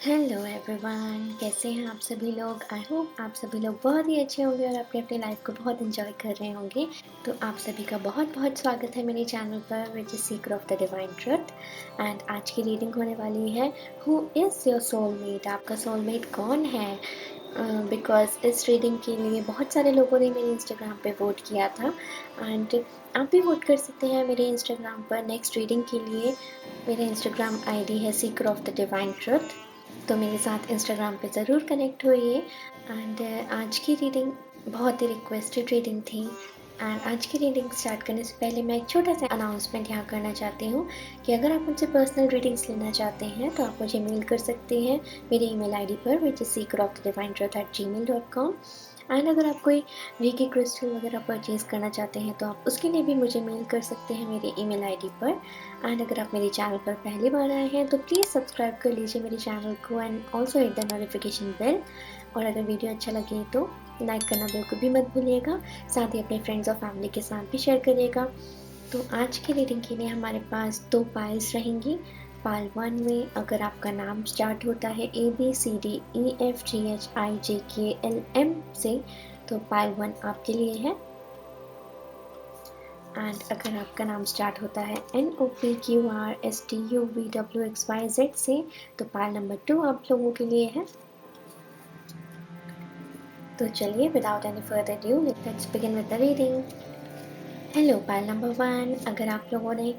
Hello everyone, कैसे हैं आप सभी लोग। आई होप आप सभी लोग बहुत ही अच्छे होंगे और अपनी अपनी लाइफ को बहुत इंजॉय कर रहे होंगे। तो आप सभी का बहुत बहुत स्वागत है मेरे चैनल पर which is Sikar of the divine truth. And आज की रीडिंग होने वाली है हु इज़ योर सोलमेट। आपका सोलमेट कौन है। बिकॉज इस रीडिंग के लिए बहुत सारे लोगों ने मेरे इंस्टाग्राम पे वोट किया था। एंड आप भी वोट कर सकते हैं मेरे इंस्टाग्राम पर नेक्स्ट रीडिंग के लिए। मेरा इंस्टाग्राम आईडी है Sikar of the divine truth. तो मेरे साथ इंस्टाग्राम पे ज़रूर कनेक्ट होइए। एंड आज की रीडिंग बहुत ही रिक्वेस्टेड रीडिंग थी। एंड आज की रीडिंग स्टार्ट करने से पहले मैं एक छोटा सा अनाउंसमेंट यहाँ करना चाहती हूँ कि अगर आप मुझसे पर्सनल रीडिंग्स लेना चाहते हैं तो आप मुझे मेल कर सकते हैं मेरे ईमेल आईडी पर विच इज़ seekerofthedivinetruth@gmail.com। एंड अगर आप कोई रीकी क्रिस्टल वगैरह परचेज़ करना चाहते हैं तो आप उसके लिए भी मुझे मेल कर सकते हैं मेरे ईमेल आईडी पर। एंड अगर आप मेरे चैनल पर पहली बार आए हैं तो प्लीज़ सब्सक्राइब कर लीजिए मेरे चैनल को and also hit the notification bell. और अगर वीडियो अच्छा लगे तो लाइक करना बिल्कुल भी मत भूलिएगा, साथ ही अपने फ्रेंड्स और फैमिली के साथ भी शेयर करिएगा। तो आज की रीडिंग के लिए हमारे पास 2 पाइल्स रहेंगी। पाइल 1 में अगर आपका नाम स्टार्ट होता है ABCDEFGHIJKLM से तो पाइल 1 आपके लिए है। एंड अगर आपका नाम स्टार्ट होता है NOPQRSTUVWXYZ से तो पाइल नंबर 2 आप लोगों के लिए है। तो चलिए without any further due let's begin with the reading. Hello pile number 1, अगर आप लोगों ने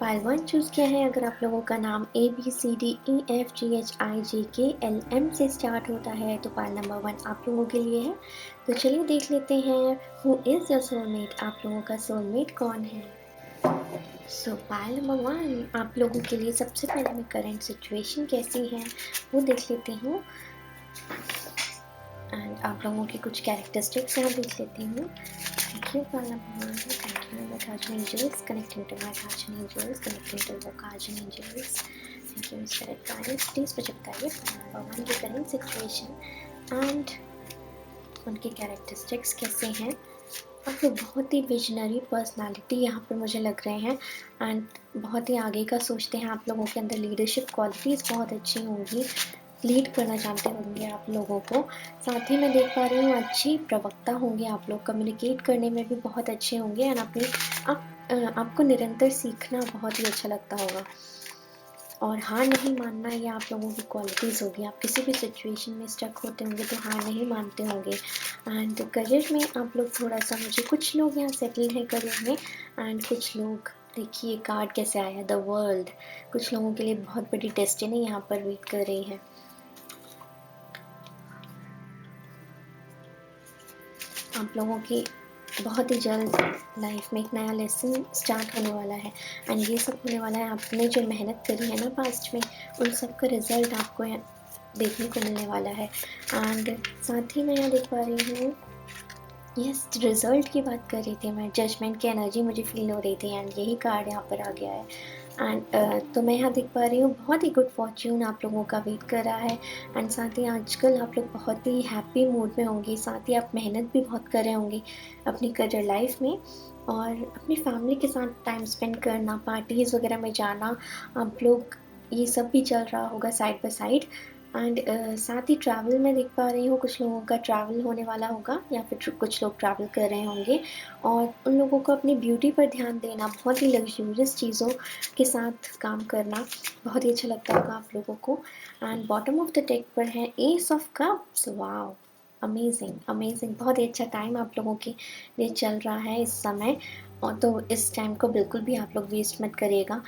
पाइल 1 चूज़ किया है, अगर आप लोगों का नाम ABCDEFGHIJKLM से स्टार्ट होता है तो पाइल नंबर 1 आप लोगों के लिए है। तो चलिए देख लेते हैं हु इज़ योर सोलमेट। आप लोगों का सोलमेट कौन है। सो पाइल नंबर 1 आप लोगों के लिए सबसे पहले मैं करंट सिचुएशन कैसी है वो देख लेती हूँ। एंड आप लोगों की कुछ कैरेक्टरिस्टिक्स यहाँ देख लेती हूँ। Thank you pile number 1, thank you my guardian angels, connecting to my guardian angels, connecting to the guardian angels. Thank you mister advice. Please मुझे बताइए पाइल नंबर 1 की करंट सिचुएशन एंड उनके कैरेक्टरिस्टिक्स कैसे हैं। आप लोग बहुत ही विजनरी पर्सनालिटी यहाँ पर मुझे लग रहे हैं एंड बहुत ही आगे का सोचते हैं। आप लोगों के अंदर लीडरशिप क्वालिटीज़ बहुत अच्छी होंगी, लीड करना जानते होंगे आप लोगों को। साथ ही मैं देख पा रही हूँ अच्छी प्रवक्ता होंगे आप लोग, कम्युनिकेट करने में भी बहुत अच्छे होंगे एंड आपको निरंतर सीखना बहुत ही अच्छा लगता होगा और हार नहीं मानना ये आप लोगों की क्वालिटीज़ होगी। आप किसी भी सिचुएशन में स्टक होते होंगे तो हार नहीं मानते होंगे। एंड करियर में आप लोग थोड़ा सा, मुझे कुछ लोग यहाँ सेटल हैं करियर में एंड कुछ लोग, देखिए कार्ड कैसे आया, द वर्ल्ड। कुछ लोगों के लिए बहुत बड़ी डेस्टिनी यहाँ पर वेट कर रही है। आप लोगों की बहुत ही जल्द लाइफ में एक नया लेसन स्टार्ट होने वाला है एंड ये सब होने वाला है। आपने जो मेहनत करी है ना पास्ट में, उन सब का रिजल्ट आपको देखने को मिलने वाला है। एंड साथ ही मैं यहाँ देख पा रही हूँ, यस रिजल्ट की बात कर रही थी मैं, जजमेंट की एनर्जी मुझे फील हो रही थी एंड यही कार्ड यहाँ पर आ गया है। एंड तो मैं यहाँ देख पा रही हूँ बहुत ही गुड फॉर्च्यून आप लोगों का वेट कर रहा है। एंड साथ ही आजकल आप लोग बहुत ही हैप्पी मूड में होंगे, साथ ही आप मेहनत भी बहुत कर रहे होंगे अपनी करियर लाइफ में और अपनी फैमिली के साथ टाइम स्पेंड करना, पार्टीज़ वगैरह में जाना, आप लोग ये सब भी चल रहा होगा साइड बाय साइड। एंड साथ ही ट्रैवल में देख पा रही हूँ, कुछ लोगों का ट्रैवल होने वाला होगा या फिर कुछ लोग ट्रैवल कर रहे होंगे और उन लोगों को अपनी ब्यूटी पर ध्यान देना, बहुत ही लग्जूरियस चीज़ों के साथ काम करना बहुत ही अच्छा लगता होगा आप लोगों को। And bottom of the deck पर है S of cups. Wow, amazing amazing, बहुत ही अच्छा टाइम आप लोगों के लिए चल रहा है इस समय। और तो इस टाइम को बिल्कुल भी आप लोग वेस्ट मत करिएगा,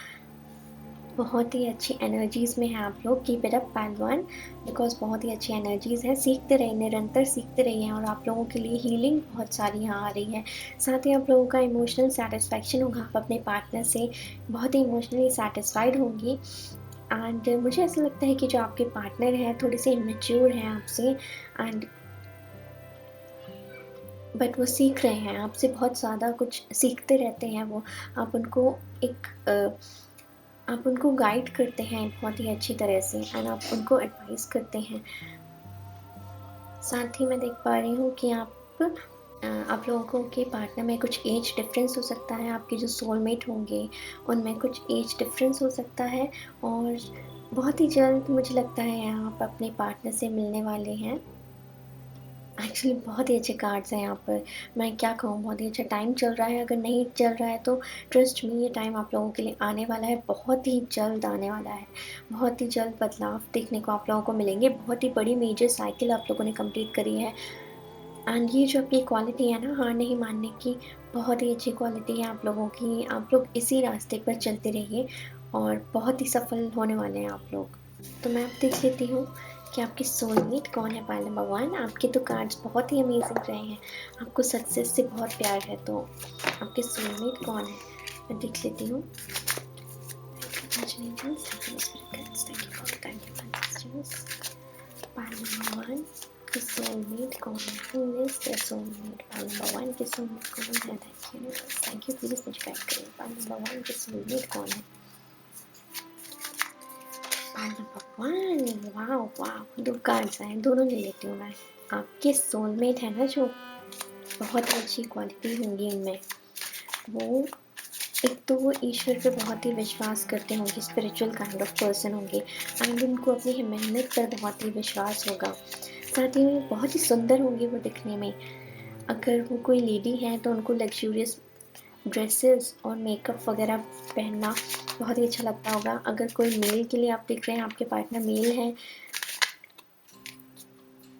बहुत ही अच्छी एनर्जीज़ में हैं आप लोग। Keep it up pile 1, because बहुत ही अच्छी एनर्जीज़ है। सीखते रहिए, निरंतर सीखते रहिए और आप लोगों के लिए हीलिंग बहुत सारी यहाँ आ रही है। साथ ही आप लोगों का इमोशनल सेटिस्फैक्शन होगा, आप अपने पार्टनर से बहुत ही इमोशनली सेटिस्फाइड होंगी। एंड मुझे ऐसा लगता है कि जो आपके पार्टनर हैं थोड़े से इमेच्योर हैं आपसे एंड बट वो सीख रहे हैं आपसे, बहुत ज़्यादा कुछ सीखते रहते हैं वो। आप उनको आप उनको गाइड करते हैं बहुत ही अच्छी तरह से एंड आप उनको एडवाइस करते हैं। साथ ही मैं देख पा रही हूँ कि आप लोगों के पार्टनर में कुछ एज डिफरेंस हो सकता है। आपके जो सोलमेट होंगे उनमें कुछ एज डिफरेंस हो सकता है और बहुत ही जल्द मुझे लगता है आप अपने पार्टनर से मिलने वाले हैं। एक्चुअली बहुत ही अच्छे कार्ड्स हैं यहाँ पर। मैं क्या कहूँ, बहुत ही अच्छा टाइम चल रहा है, अगर नहीं चल रहा है तो ट्रस्ट मी ये टाइम आप लोगों के लिए आने वाला है, बहुत ही जल्द आने वाला है। बहुत ही जल्द बदलाव देखने को आप लोगों को मिलेंगे, बहुत ही बड़ी मेजर साइकिल आप लोगों ने कंप्लीट करी है। एंड ये जो आपकी क्वालिटी है ना हार नहीं मानने की, बहुत ही अच्छी क्वालिटी है आप लोगों की। आप लोग इसी रास्ते पर चलते रहिए और बहुत ही सफल होने वाले हैं आप लोग। तो मैं अब देख लेती हूँ कि आपके सोलमेट कौन है पाइल नंबर 1। आपके तो कार्ड्स बहुत ही अमेजिंग रहे हैं, आपको सक्सेस से बहुत प्यार है, तो आपके सोलमेट कौन है मैं देख लेती हूँ। पाइल नंबर 1 के सोलमेट कौन है? Who is their soulmate? Pile number 1 के सोलमेट कौन है? थैंक यू प्लीज मुझे गाइड करिए। पाइल नंबर 1 के सोलमेट कौन है? Pile number 1, wow wow, 2 cards आए, दोनों ले लेती हूँ मैं। आपके सोलमेट है ना जो, बहुत अच्छी क्वालिटी होंगी इनमें। वो एक तो वो ईश्वर पे बहुत ही विश्वास करते होंगे, स्पिरिचुअल काइंड ऑफ पर्सन होंगे एंड उनको अपनी मेहनत पर बहुत ही विश्वास होगा। साथ ही में बहुत ही सुंदर होंगी वो दिखने में। अगर वो कोई लेडी है तो उनको लग्जूरियस ड्रेसेस और मेकअप वगैरह पहनना बहुत ही अच्छा लगता होगा। अगर कोई मेल के लिए आप देख रहे हैं, आपके पार्टनर मेल हैं,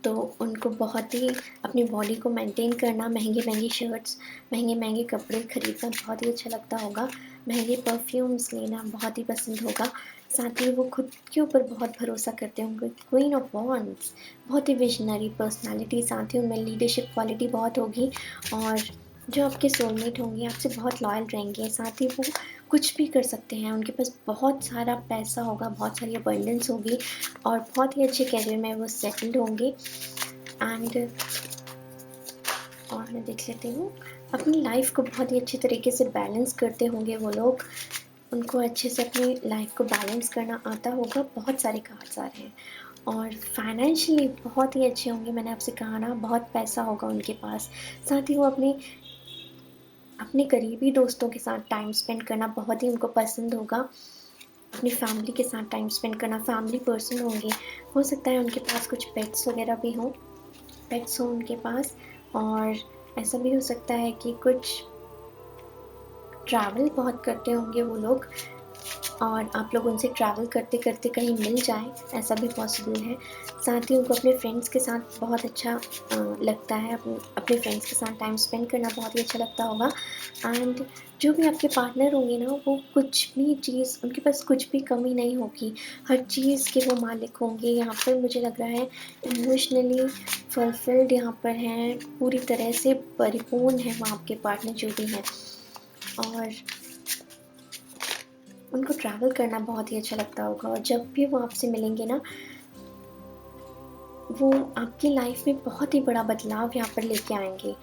तो उनको बहुत ही अपनी बॉडी को मेंटेन करना, महंगी महंगी शर्ट्स, महंगे महंगे कपड़े खरीदना बहुत ही अच्छा लगता होगा। महंगे परफ्यूम्स लेना बहुत ही पसंद होगा। साथ ही वो खुद के ऊपर बहुत भरोसा करते होंगे। क्वीन ऑफ वॉन्ड्स, बहुत ही विजनरी पर्सनालिटी, साथ ही उनमें लीडरशिप क्वालिटी बहुत होगी। और जो आपके सोलमेट होंगे आपसे बहुत लॉयल रहेंगे। साथ ही वो कुछ भी कर सकते हैं, उनके पास बहुत सारा पैसा होगा, बहुत सारी अबंडेंस होगी और बहुत ही अच्छे करियर में वो सेटल्ड होंगे। एंड और मैं देख लेती हूँ, अपनी लाइफ को बहुत ही अच्छे तरीके से बैलेंस करते होंगे वो लोग। उनको अच्छे से अपनी लाइफ को बैलेंस करना आता होगा। बहुत सारे कार्ड्स आ रहे हैं। और फाइनेंशियली बहुत ही अच्छे होंगे, मैंने आपसे कहा ना, बहुत पैसा होगा उनके पास। साथ ही वो अपने करीबी दोस्तों के साथ टाइम स्पेंड करना बहुत ही उनको पसंद होगा। अपनी फैमिली के साथ टाइम स्पेंड करना, फैमिली पर्सन होंगे। हो सकता है उनके पास कुछ पेट्स वगैरह भी हों, पेट्स हों उनके पास। और ऐसा भी हो सकता है कि कुछ ट्रैवल बहुत करते होंगे वो लोग और आप लोग उनसे ट्रैवल करते करते कहीं मिल जाएं, ऐसा भी पॉसिबल है। साथ ही उनको अपने फ्रेंड्स के साथ बहुत अच्छा लगता है, अपने फ्रेंड्स के साथ टाइम स्पेंड करना बहुत ही अच्छा लगता होगा। एंड जो भी आपके पार्टनर होंगे ना, वो कुछ भी चीज़, उनके पास कुछ भी कमी नहीं होगी, हर चीज़ के वो मालिक होंगे। यहाँ पर मुझे लग रहा है इमोशनली फुलफिल्ड यहाँ पर हैं, पूरी तरह से परिपूर्ण है वो आपके पार्टनर जो भी हैं। और उनको ट्रैवल करना बहुत ही अच्छा लगता होगा और जब भी वो आपसे मिलेंगे ना, वो आपकी लाइफ में बहुत ही बड़ा बदलाव यहाँ पर लेके आएँगे।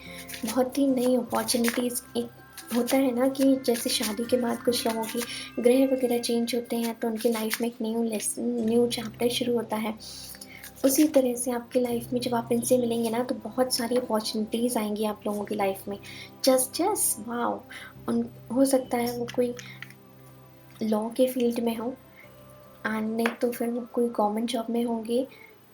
बहुत ही नई अपॉर्च्युनिटीज़, एक होता है ना कि जैसे शादी के बाद कुछ लोगों की ग्रह वगैरह चेंज होते हैं तो उनकी लाइफ में एक न्यू चैप्टर शुरू होता है। उसी तरह से आपकी लाइफ में जब आप इनसे मिलेंगे ना, तो बहुत सारी अपॉर्च्युनिटीज़ आएँगी आप लोगों की लाइफ में। Just wow! उन हो सकता है वो कोई लॉ के फील्ड में हो एंड नहीं तो फिर वो कोई गवर्नमेंट जॉब में होंगे।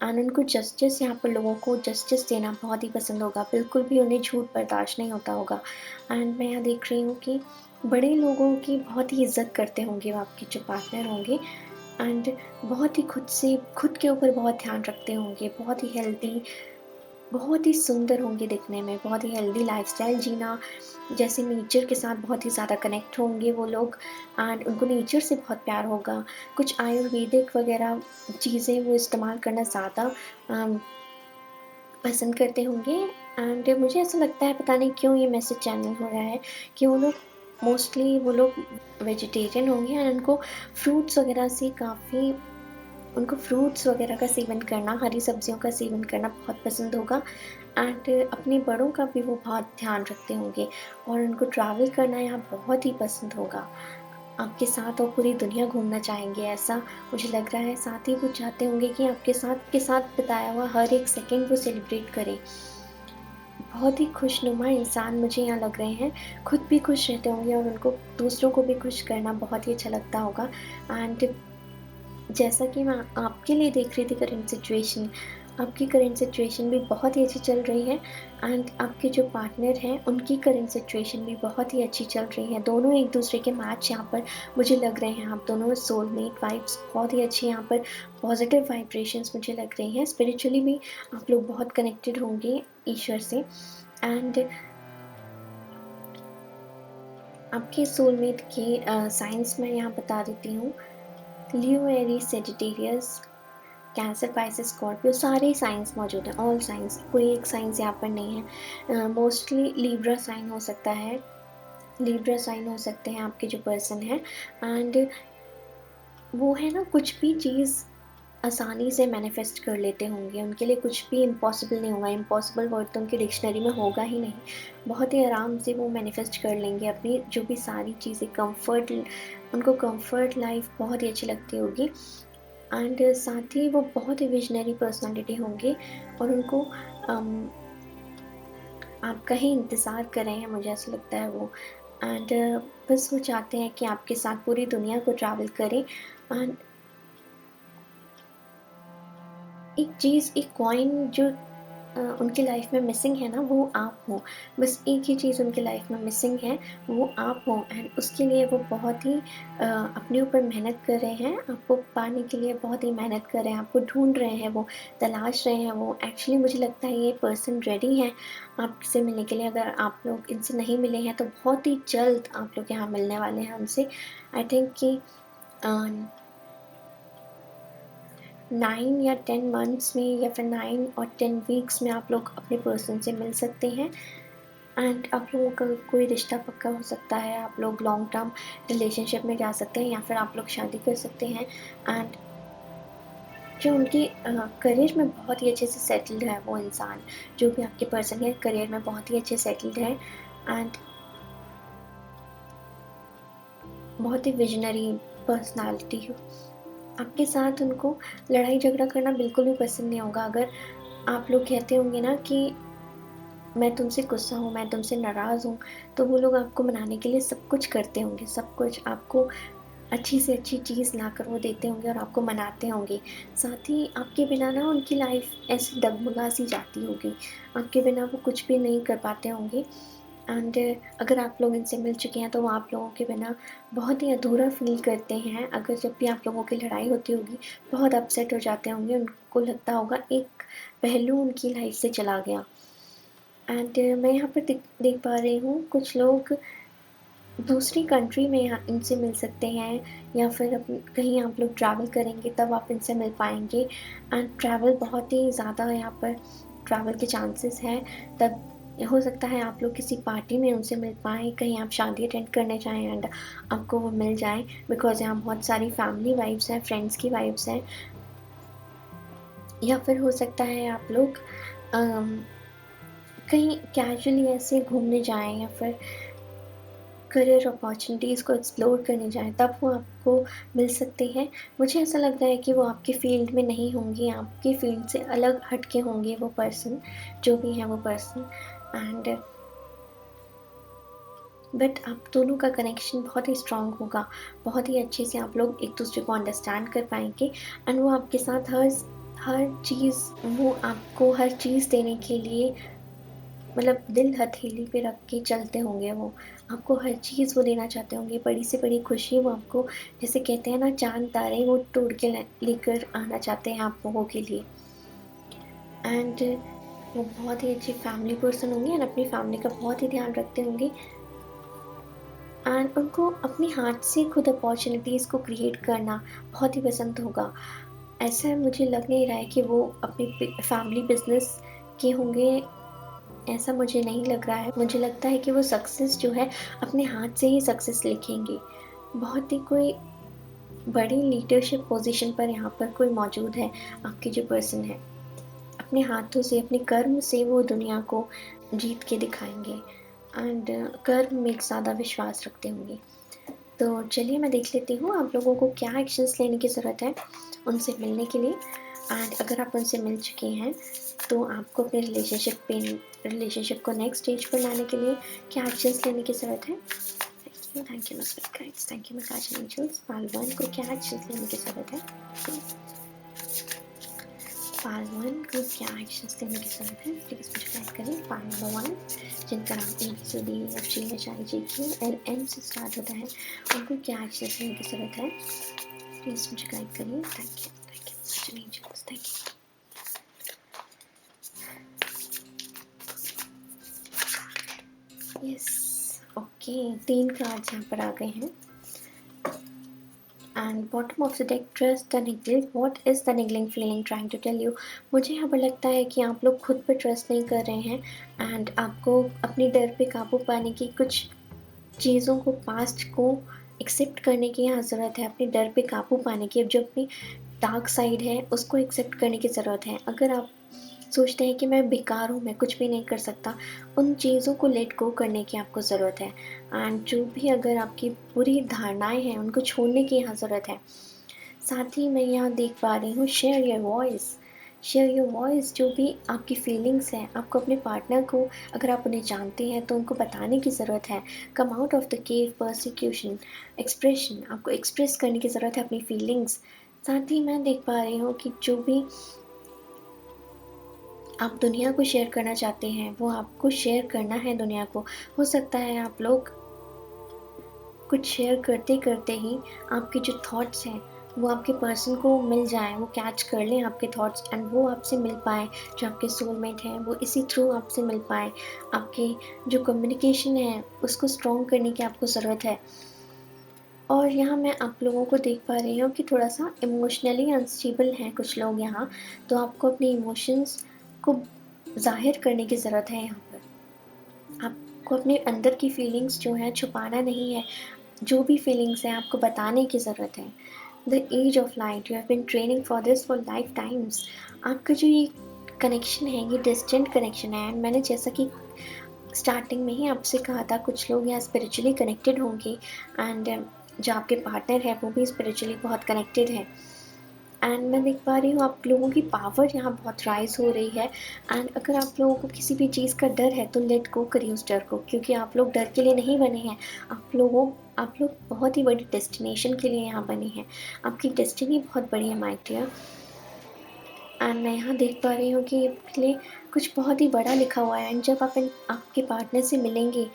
एंड उनको जस्टिस, यहाँ पर लोगों को जस्टिस देना बहुत ही पसंद होगा, बिल्कुल भी उन्हें झूठ बर्दाश्त नहीं होता होगा। एंड मैं यहाँ देख रही हूँ कि बड़े लोगों की बहुत ही इज्जत करते होंगे वो आपके जो पार्टनर होंगे। एंड बहुत ही खुद के ऊपर बहुत ध्यान रखते होंगे, बहुत ही हेल्दी, बहुत ही सुंदर होंगे दिखने में, बहुत ही हेल्दी लाइफस्टाइल जीना, जैसे नेचर के साथ बहुत ही ज़्यादा कनेक्ट होंगे वो लोग। एंड उनको नेचर से बहुत प्यार होगा। कुछ आयुर्वेदिक वगैरह चीज़ें वो इस्तेमाल करना ज़्यादा पसंद करते होंगे। एंड मुझे ऐसा लगता है, पता नहीं क्यों ये मैसेज चैनल हो रहा है कि वो लोग वेजिटेरियन होंगे एंड उनको फ्रूट्स वगैरह का सेवन करना, हरी सब्जियों का सेवन करना बहुत पसंद होगा। एंड अपने बड़ों का भी वो बहुत ध्यान रखते होंगे और उनको ट्रैवल करना यहाँ बहुत ही पसंद होगा आपके साथ, और पूरी दुनिया घूमना चाहेंगे, ऐसा मुझे लग रहा है। साथ ही वो चाहते होंगे कि आपके साथ बिताया हुआ हर एक सेकंड वो सेलिब्रेट करें। बहुत ही खुशनुमा इंसान मुझे यहाँ लग रहे हैं, खुद भी खुश रहते होंगे और उनको दूसरों को भी खुश करना बहुत ही अच्छा लगता होगा। एंड जैसा कि मैं आपके लिए देख रही थी करंट सिचुएशन, आपकी करंट सिचुएशन भी बहुत ही अच्छी चल रही है एंड आपके जो पार्टनर हैं उनकी करंट सिचुएशन भी बहुत ही अच्छी चल रही है। दोनों एक दूसरे के मैच यहाँ पर मुझे लग रहे हैं। आप दोनों सोलमेट वाइब्स बहुत ही अच्छी यहाँ पर पॉजिटिव वाइब्रेशंस मुझे लग रही हैं। स्पिरिचुअली भी आप लोग बहुत कनेक्टेड होंगे ईश्वर से एंड आपके सोलमेट के साइंस मैं यहाँ बता देती हूँ। Leo, Aries, Sagittarius, Cancer, Pisces, Scorpio, सारे साइंस मौजूद हैं, ऑल साइंस, कोई एक साइंस यहाँ पर नहीं है। मोस्टली लीब्रा साइन हो सकता है, लीब्रा साइन हो सकते हैं आपके जो पर्सन हैं एंड वो है ना कुछ भी चीज़ आसानी से मैनिफेस्ट कर लेते होंगे। उनके लिए कुछ भी इम्पॉसिबल नहीं होगा, इम्पॉसिबल वर्ड तो उनकी डिक्शनरी में होगा ही नहीं। बहुत ही आराम से वो मैनिफेस्ट कर लेंगे अपनी जो भी सारी चीज़ें। उनको कंफर्ट लाइफ बहुत ही अच्छी लगती होगी एंड साथ ही वो बहुत ही विजनरी पर्सनालिटी होंगे और उनको आपका ही इंतज़ार कर रहे हैं, मुझे ऐसा लगता है वो एंड बस वो चाहते हैं कि आपके साथ पूरी दुनिया को ट्रैवल करें एंड एक चीज़, एक कॉइन जो उनकी लाइफ में मिसिंग है ना, वो आप हो। बस एक ही चीज़ उनकी लाइफ में मिसिंग है, वो आप हो एंड उसके लिए वो बहुत ही अपने ऊपर मेहनत कर रहे हैं। आपको पाने के लिए बहुत ही मेहनत कर रहे हैं, आपको ढूँढ रहे हैं, वो तलाश रहे हैं वो। एक्चुअली मुझे लगता है ये पर्सन रेडी है आपसे मिलने के लिए। अगर आप लोग इनसे नहीं मिले हैं तो बहुत ही जल्द आप लोग यहाँ मिलने वाले हैं उनसे। आई थिंक कि अ 9 या 10 मंथ्स में या फिर 9 और 10 वीक्स में आप लोग अपने पर्सन से मिल सकते हैं एंड आप लोगों का कोई रिश्ता पक्का हो सकता है। आप लोग लॉन्ग टर्म रिलेशनशिप में जा सकते हैं या फिर आप लोग शादी कर सकते हैं एंड जो उनकी करियर में बहुत ही अच्छे से सेटल्ड है वो इंसान, जो भी आपके पर्सन है करियर में बहुत ही अच्छे सेटल्ड है एंड बहुत ही विजनरी पर्सनालिटी हो। आपके साथ उनको लड़ाई झगड़ा करना बिल्कुल भी पसंद नहीं होगा। अगर आप लोग कहते होंगे ना कि मैं तुमसे गुस्सा हूँ, मैं तुमसे नाराज़ हूँ, तो वो लोग आपको मनाने के लिए सब कुछ करते होंगे, सब कुछ आपको अच्छी से अच्छी चीज़ लाकर वो देते होंगे और आपको मनाते होंगे। साथ ही आपके बिना ना उनकी लाइफ़ ऐसे डगमगा सी जाती होगी, आपके बिना वो कुछ भी नहीं कर पाते होंगे एंड अगर आप लोग इनसे मिल चुके हैं तो वो आप लोगों के बिना बहुत ही अधूरा फ़ील करते हैं। अगर जब भी आप लोगों की लड़ाई होती होगी, बहुत अपसेट हो जाते होंगे, उनको लगता होगा एक पहलू उनकी लाइफ़ से चला गया। एंड मैं यहाँ पर देख पा रही हूँ कुछ लोग दूसरी कंट्री में यहाँ इनसे मिल सकते हैं या फिर कहीं आप लोग ट्रैवल करेंगे तब आप इनसे मिल पाएंगे एंड ट्रैवल बहुत ही ज़्यादा यहाँ पर ट्रैवल के चांसेस हैं। तब हो सकता है आप लोग किसी पार्टी में उनसे मिल पाएँ, कहीं आप शादी अटेंड करने जाएँ एंड आपको वो मिल जाए बिकॉज़ यहाँ बहुत सारी फैमिली वाइब्स हैं, फ्रेंड्स की वाइब्स हैं। या फिर हो सकता है आप लोग अम, कहीं कैजुअली ऐसे घूमने जाएँ या फिर करियर अपॉर्चुनिटीज़ को एक्सप्लोर करने जाएँ, तब वो आपको मिल सकते हैं। मुझे ऐसा लग रहा है कि वो आपके फ़ील्ड में नहीं होंगे, आपके फ़ील्ड से अलग हट के होंगे वो पर्सन, जो भी है वो पर्सन एंड बट आप दोनों का कनेक्शन बहुत ही स्ट्रॉन्ग होगा, बहुत ही अच्छे से आप लोग एक-दूसरे को अंडरस्टैंड कर पाएँगे एंड वो आपके साथ हर चीज़ वो आपको हर चीज़ देने के लिए मतलब दिल हथेली पे रख के चलते होंगे वो। आपको हर चीज़ वो देना चाहते होंगे, बड़ी से बड़ी खुशी वो आपको जैसे कहते हैं ना चाँद-तारे वो तोड़ के लेकर आना चाहते हैं आप लोगों के लिए। एंड वो बहुत ही अच्छे फैमिली पर्सन होंगे एंड अपनी फैमिली का बहुत ही ध्यान रखते होंगे एंड उनको अपने हाथ से खुद अपॉर्च्युनिटीज़ को क्रिएट करना बहुत ही पसंद होगा। ऐसा मुझे लग नहीं रहा है कि वो अपनी फैमिली बिज़नेस के होंगे, ऐसा मुझे नहीं लग रहा है। मुझे लगता है कि वो सक्सेस जो है अपने हाथ से ही सक्सेस लिखेंगे। बहुत ही कोई बड़ी लीडरशिप पोज़ीशन पर यहाँ पर कोई मौजूद है, आपके जो पर्सन है। अपने हाथों से, अपने कर्म से वो दुनिया को जीत के दिखाएँगे एंड कर्म में एक ज़्यादा विश्वास रखते होंगे। तो चलिए मैं देख लेती हूँ आप लोगों को क्या एक्शंस लेने की ज़रूरत है उनसे मिलने के लिए एंड अगर आप उनसे मिल चुके हैं तो आपको अपने रिलेशनशिप को नेक्स्ट स्टेज पर लाने के लिए क्या एक्शंस लेने की ज़रूरत है। Thank you mister guides, thank you मेरे गार्जियन एंजल्स। पाल 1 को क्या एक्शंस लेने की ज़रूरत है? पाल 1 को क्या एक्शंस लेने की ज़रूरत है? प्लीज़ मुझे गाइड करें। पाल नंबर 1, जिनका नाम ABCDEFGHIJKLM से स्टार्ट होता है, उनको क्या एक्शंस लेने की ज़रूरत है? प्लीज़ मुझे गाइड करिए। Thank you guardian angels, thank you. Yes, okay, 3 cards यहाँ पर आ गए हैं। And bottom of the deck, trust the niggling. What is the niggling feeling trying to tell you? मुझे यहाँ पर लगता है कि आप लोग खुद पर ट्रस्ट नहीं कर रहे हैं एंड आपको अपने डर पे काबू पाने की, कुछ चीज़ों को, पास्ट को एक्सेप्ट करने की यहाँ ज़रूरत है, अपने डर पे काबू पाने की। अब जो अपनी डार्क साइड है उसको एक्सेप्ट करने की ज़रूरत है। अगर आप सोचते हैं कि मैं बेकार हूँ, मैं कुछ भी नहीं कर सकता, उन चीज़ों को लेट गो करने की आपको ज़रूरत है। एंड जो भी अगर आपकी पूरी धारणाएं हैं उनको छोड़ने की यहाँ ज़रूरत है। साथ ही मैं यहाँ देख पा रही हूँ share your voice, share your voice. जो भी आपकी फीलिंग्स हैं, आपको अपने पार्टनर को, अगर आप उन्हें जानते हैं तो उनको बताने की ज़रूरत है। Come out of the cave, persecution, expression, आपको एक्सप्रेस करने की ज़रूरत है अपनी फीलिंग्स। साथ ही मैं देख पा रही हूँ कि जो भी आप दुनिया को शेयर करना चाहते हैं वो आपको शेयर करना है दुनिया को। हो सकता है आप लोग कुछ शेयर करते करते ही आपके जो थॉट्स हैं वो आपके पर्सन को मिल जाएं, वो कैच कर लें आपके थॉट्स एंड वो आपसे मिल पाए। जो आपके सोलमेट हैं वो इसी थ्रू आपसे मिल पाए। आपके जो कम्युनिकेशन है उसको स्ट्रॉन्ग करने की आपको ज़रूरत है। और यहाँ मैं आप लोगों को देख पा रही हूँ कि थोड़ा सा इमोशनली अनस्टेबल हैं कुछ लोग यहाँ, तो आपको अपने इमोशंस को ज़ाहिर करने की ज़रूरत है यहाँ पर। आपको अपने अंदर की फीलिंग्स जो हैं छुपाना नहीं है, जो भी फीलिंग्स हैं आपको बताने की ज़रूरत है। The age of light, you have been training for this for lifetimes. आपका जो ये कनेक्शन है ये डिस्टेंट कनेक्शन है। मैंने जैसा कि स्टार्टिंग में ही आपसे कहा था, कुछ लोग यहाँ स्पिरिचुअली कनेक्टेड होंगे एंड जो आपके पार्टनर है वो भी स्पिरिचुअली बहुत कनेक्टेड है। एंड मैं देख पा रही हूँ आप लोगों की पावर यहाँ बहुत राइज हो रही है। एंड अगर आप लोगों को किसी भी चीज़ का डर है तो लेट गो करिए उस डर को, क्योंकि आप लोग डर के लिए नहीं बने हैं। आप लोग बहुत ही बड़ी डेस्टिनेशन के लिए यहाँ बने हैं। आपकी डेस्टिनी बहुत बड़ी है माय डियर। एंड मैं यहाँ देख पा रही हूँ कि आपके लिए कुछ बहुत ही बड़ा लिखा हुआ है। एंड जब आप आपके पार्टनर से मिलेंगे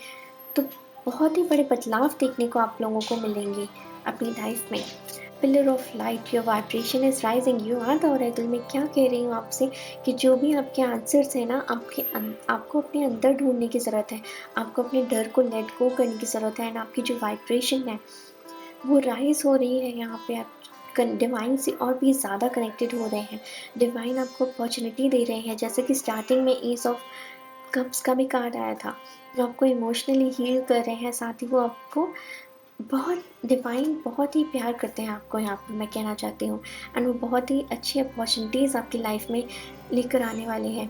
तो बहुत ही बड़े बदलाव देखने को आप लोगों को मिलेंगे अपनी लाइफ में। Pillar of light, your vibration is rising. You are the oracle. मैं क्या कह रही हूँ आपसे कि जो भी आपके आंसर्स हैं ना, आपको अपने अंदर ढूंढने की ज़रूरत है। आपको अपने डर को लेट गो करने की ज़रूरत है। एंड आपकी जो वाइब्रेशन है वो राइज हो रही है। यहाँ पे आप डिवाइन से और भी ज़्यादा कनेक्टेड हो रहे हैं। डिवाइन आपको अपॉर्चुनिटी दे रहे हैं। जैसे कि स्टार्टिंग में ईज ऑफ कप्स का भी कार्ड आया था, जो आपको इमोशनली हील कर रहे हैं। साथ ही वो आपको बहुत, डिवाइन बहुत ही प्यार करते हैं आपको, यहाँ पर मैं कहना चाहती हूँ। एंड वो बहुत ही अच्छी अपॉर्चुनिटीज़ आपकी लाइफ में लेकर आने वाले हैं।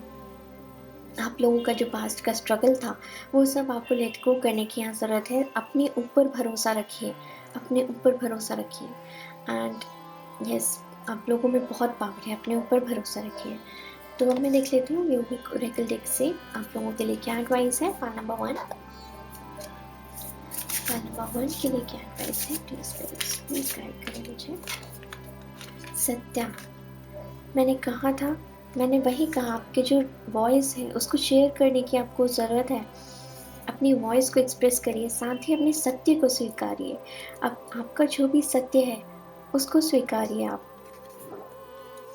आप लोगों का जो पास्ट का स्ट्रगल था वो सब आपको लेट गो करने की यहाँ ज़रूरत है। अपने ऊपर भरोसा रखिए, अपने ऊपर भरोसा रखिए। एंड यस, आप लोगों में बहुत पावर है, अपने ऊपर भरोसा रखिए। तो अब मैं देख लेती हूँ योगिक ओरेकल डेक से आप लोगों के लिए क्या एडवाइस है। पाल नंबर 1 के लिए क्या एडवाइस है? प्लीज गाइड करें मुझे। सत्या, मैंने कहा था, मैंने वही कहा, आपके जो वॉइस है उसको शेयर करने की आपको ज़रूरत है। अपनी वॉइस को एक्सप्रेस करिए, साथ ही अपने सत्य को स्वीकारिए। अब आपका जो भी सत्य है उसको स्वीकारिए आप।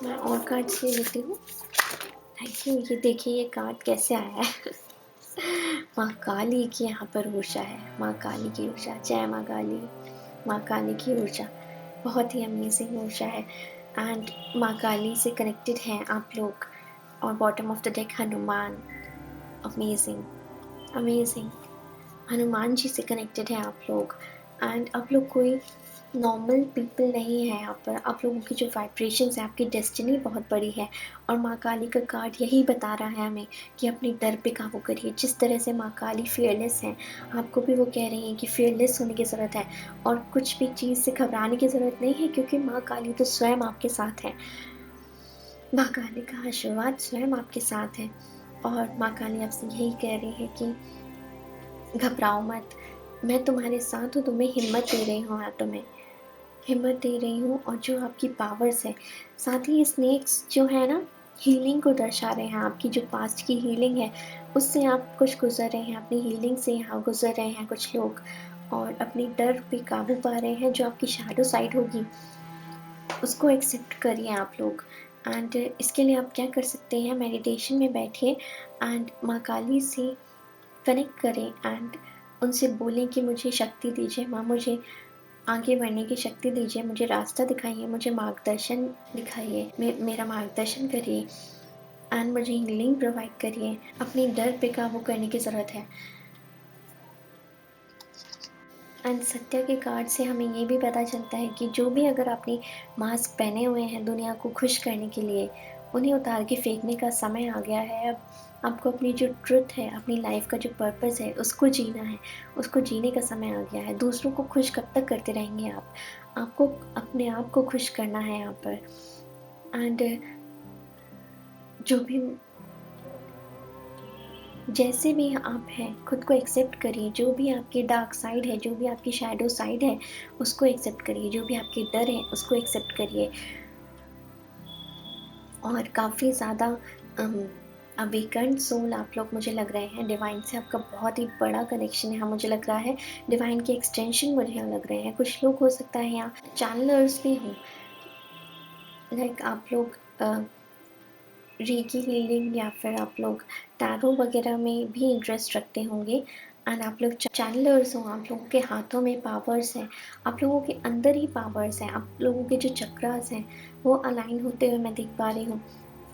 मैं और कार्ड से लेती हूँ। Thank you. ये देखिए ये कार्ड कैसे आया है। माँ काली की यहाँ पर ऊर्जा है। माँ काली की ऊर्जा, जय माँ काली। माँ काली की ऊर्जा बहुत ही अमेजिंग ऊर्जा है। एंड माँ काली से कनेक्टेड हैं आप लोग। और bottom of the deck Hanuman, amazing amazing. Hanuman ji से कनेक्टेड हैं आप लोग। एंड आप लोग कोई नॉर्मल पीपल नहीं है यहाँ पर। आप लोगों की जो वाइब्रेशंस है, आपकी डेस्टिनी बहुत बड़ी है। और माँ काली का कार्ड यही बता रहा है हमें कि अपने डर पे काबू करिए। जिस तरह से माँ काली फियरलेस हैं, आपको भी वो कह रही हैं कि फियरलेस होने की ज़रूरत है और कुछ भी चीज़ से घबराने की ज़रूरत नहीं है, क्योंकि माँ काली तो स्वयं आपके साथ है। माँ काली का आशीर्वाद स्वयं आपके साथ है। और माँ काली आपसे यही कह रही है कि घबराओ मत, मैं तुम्हारे साथ हूँ, तुम्हें हिम्मत दे रही हूँ, मैं तुम्हें हिम्मत दे रही हूँ। और जो आपकी पावर्स है, साथ ही स्नेक्स जो है ना, हीलिंग को दर्शा रहे हैं। आपकी जो पास्ट की हीलिंग है, उससे आप कुछ गुजर रहे हैं, अपनी हीलिंग से यहाँ गुजर रहे हैं कुछ लोग, और अपनी डर पे काबू पा रहे हैं। जो आपकी शैडो साइड होगी, उसको एक्सेप्ट करिए आप लोग। एंड इसके लिए आप क्या कर सकते हैं, मेडिटेशन में बैठिए एंड माँ काली से कनेक्ट करें एंड उनसे बोलें कि मुझे शक्ति दीजिए माँ, मुझे आगे बढ़ने की शक्ति दीजिए, मुझे रास्ता दिखाइए, मुझे मार्गदर्शन दिखाइए, मेरा मार्गदर्शन करिए एंड मुझे हीलिंग प्रोवाइड करिए। अपने डर पे काबू करने की ज़रूरत है। एंड सत्या के कार्ड से हमें ये भी पता चलता है कि जो भी अगर आपने मास्क पहने हुए हैं दुनिया को खुश करने के लिए, उन्हें उतार के फेंकने का समय आ गया है। अब आपको अपनी जो ट्रुथ है, अपनी लाइफ का जो पर्पस है, उसको जीना है, उसको जीने का समय आ गया है। दूसरों को खुश कब तक करते रहेंगे आप? आपको अपने आप को खुश करना है यहाँ पर। एंड जो भी जैसे भी आप हैं, खुद को एक्सेप्ट करिए। जो भी आपकी डार्क साइड है, जो भी आपकी शैडो साइड है, उसको एक्सेप्ट करिए। जो भी आपके डर है, उसको एक्सेप्ट करिए। और काफ़ी ज़्यादा अवेकन्ड सोल आप लोग मुझे लग रहे हैं। डिवाइन से आपका बहुत ही बड़ा कनेक्शन यहाँ मुझे लग रहा है। डिवाइन के एक्सटेंशन मुझे यहाँ लग रहे हैं। कुछ लोग हो सकता है यहाँ चैनलर्स भी हों, लाइक आप लोग रीकी हीलिंग या फिर आप लोग टैरो वगैरह में भी इंटरेस्ट रखते होंगे। एंड आप लोग चैनलर्स हो, आप लोगों के हाथों में पावर्स हैं, आप लोगों के अंदर ही पावर्स हैं। आप लोगों के जो चक्रास हैं, वो अलाइन होते हुए मैं देख पा रही हूँ।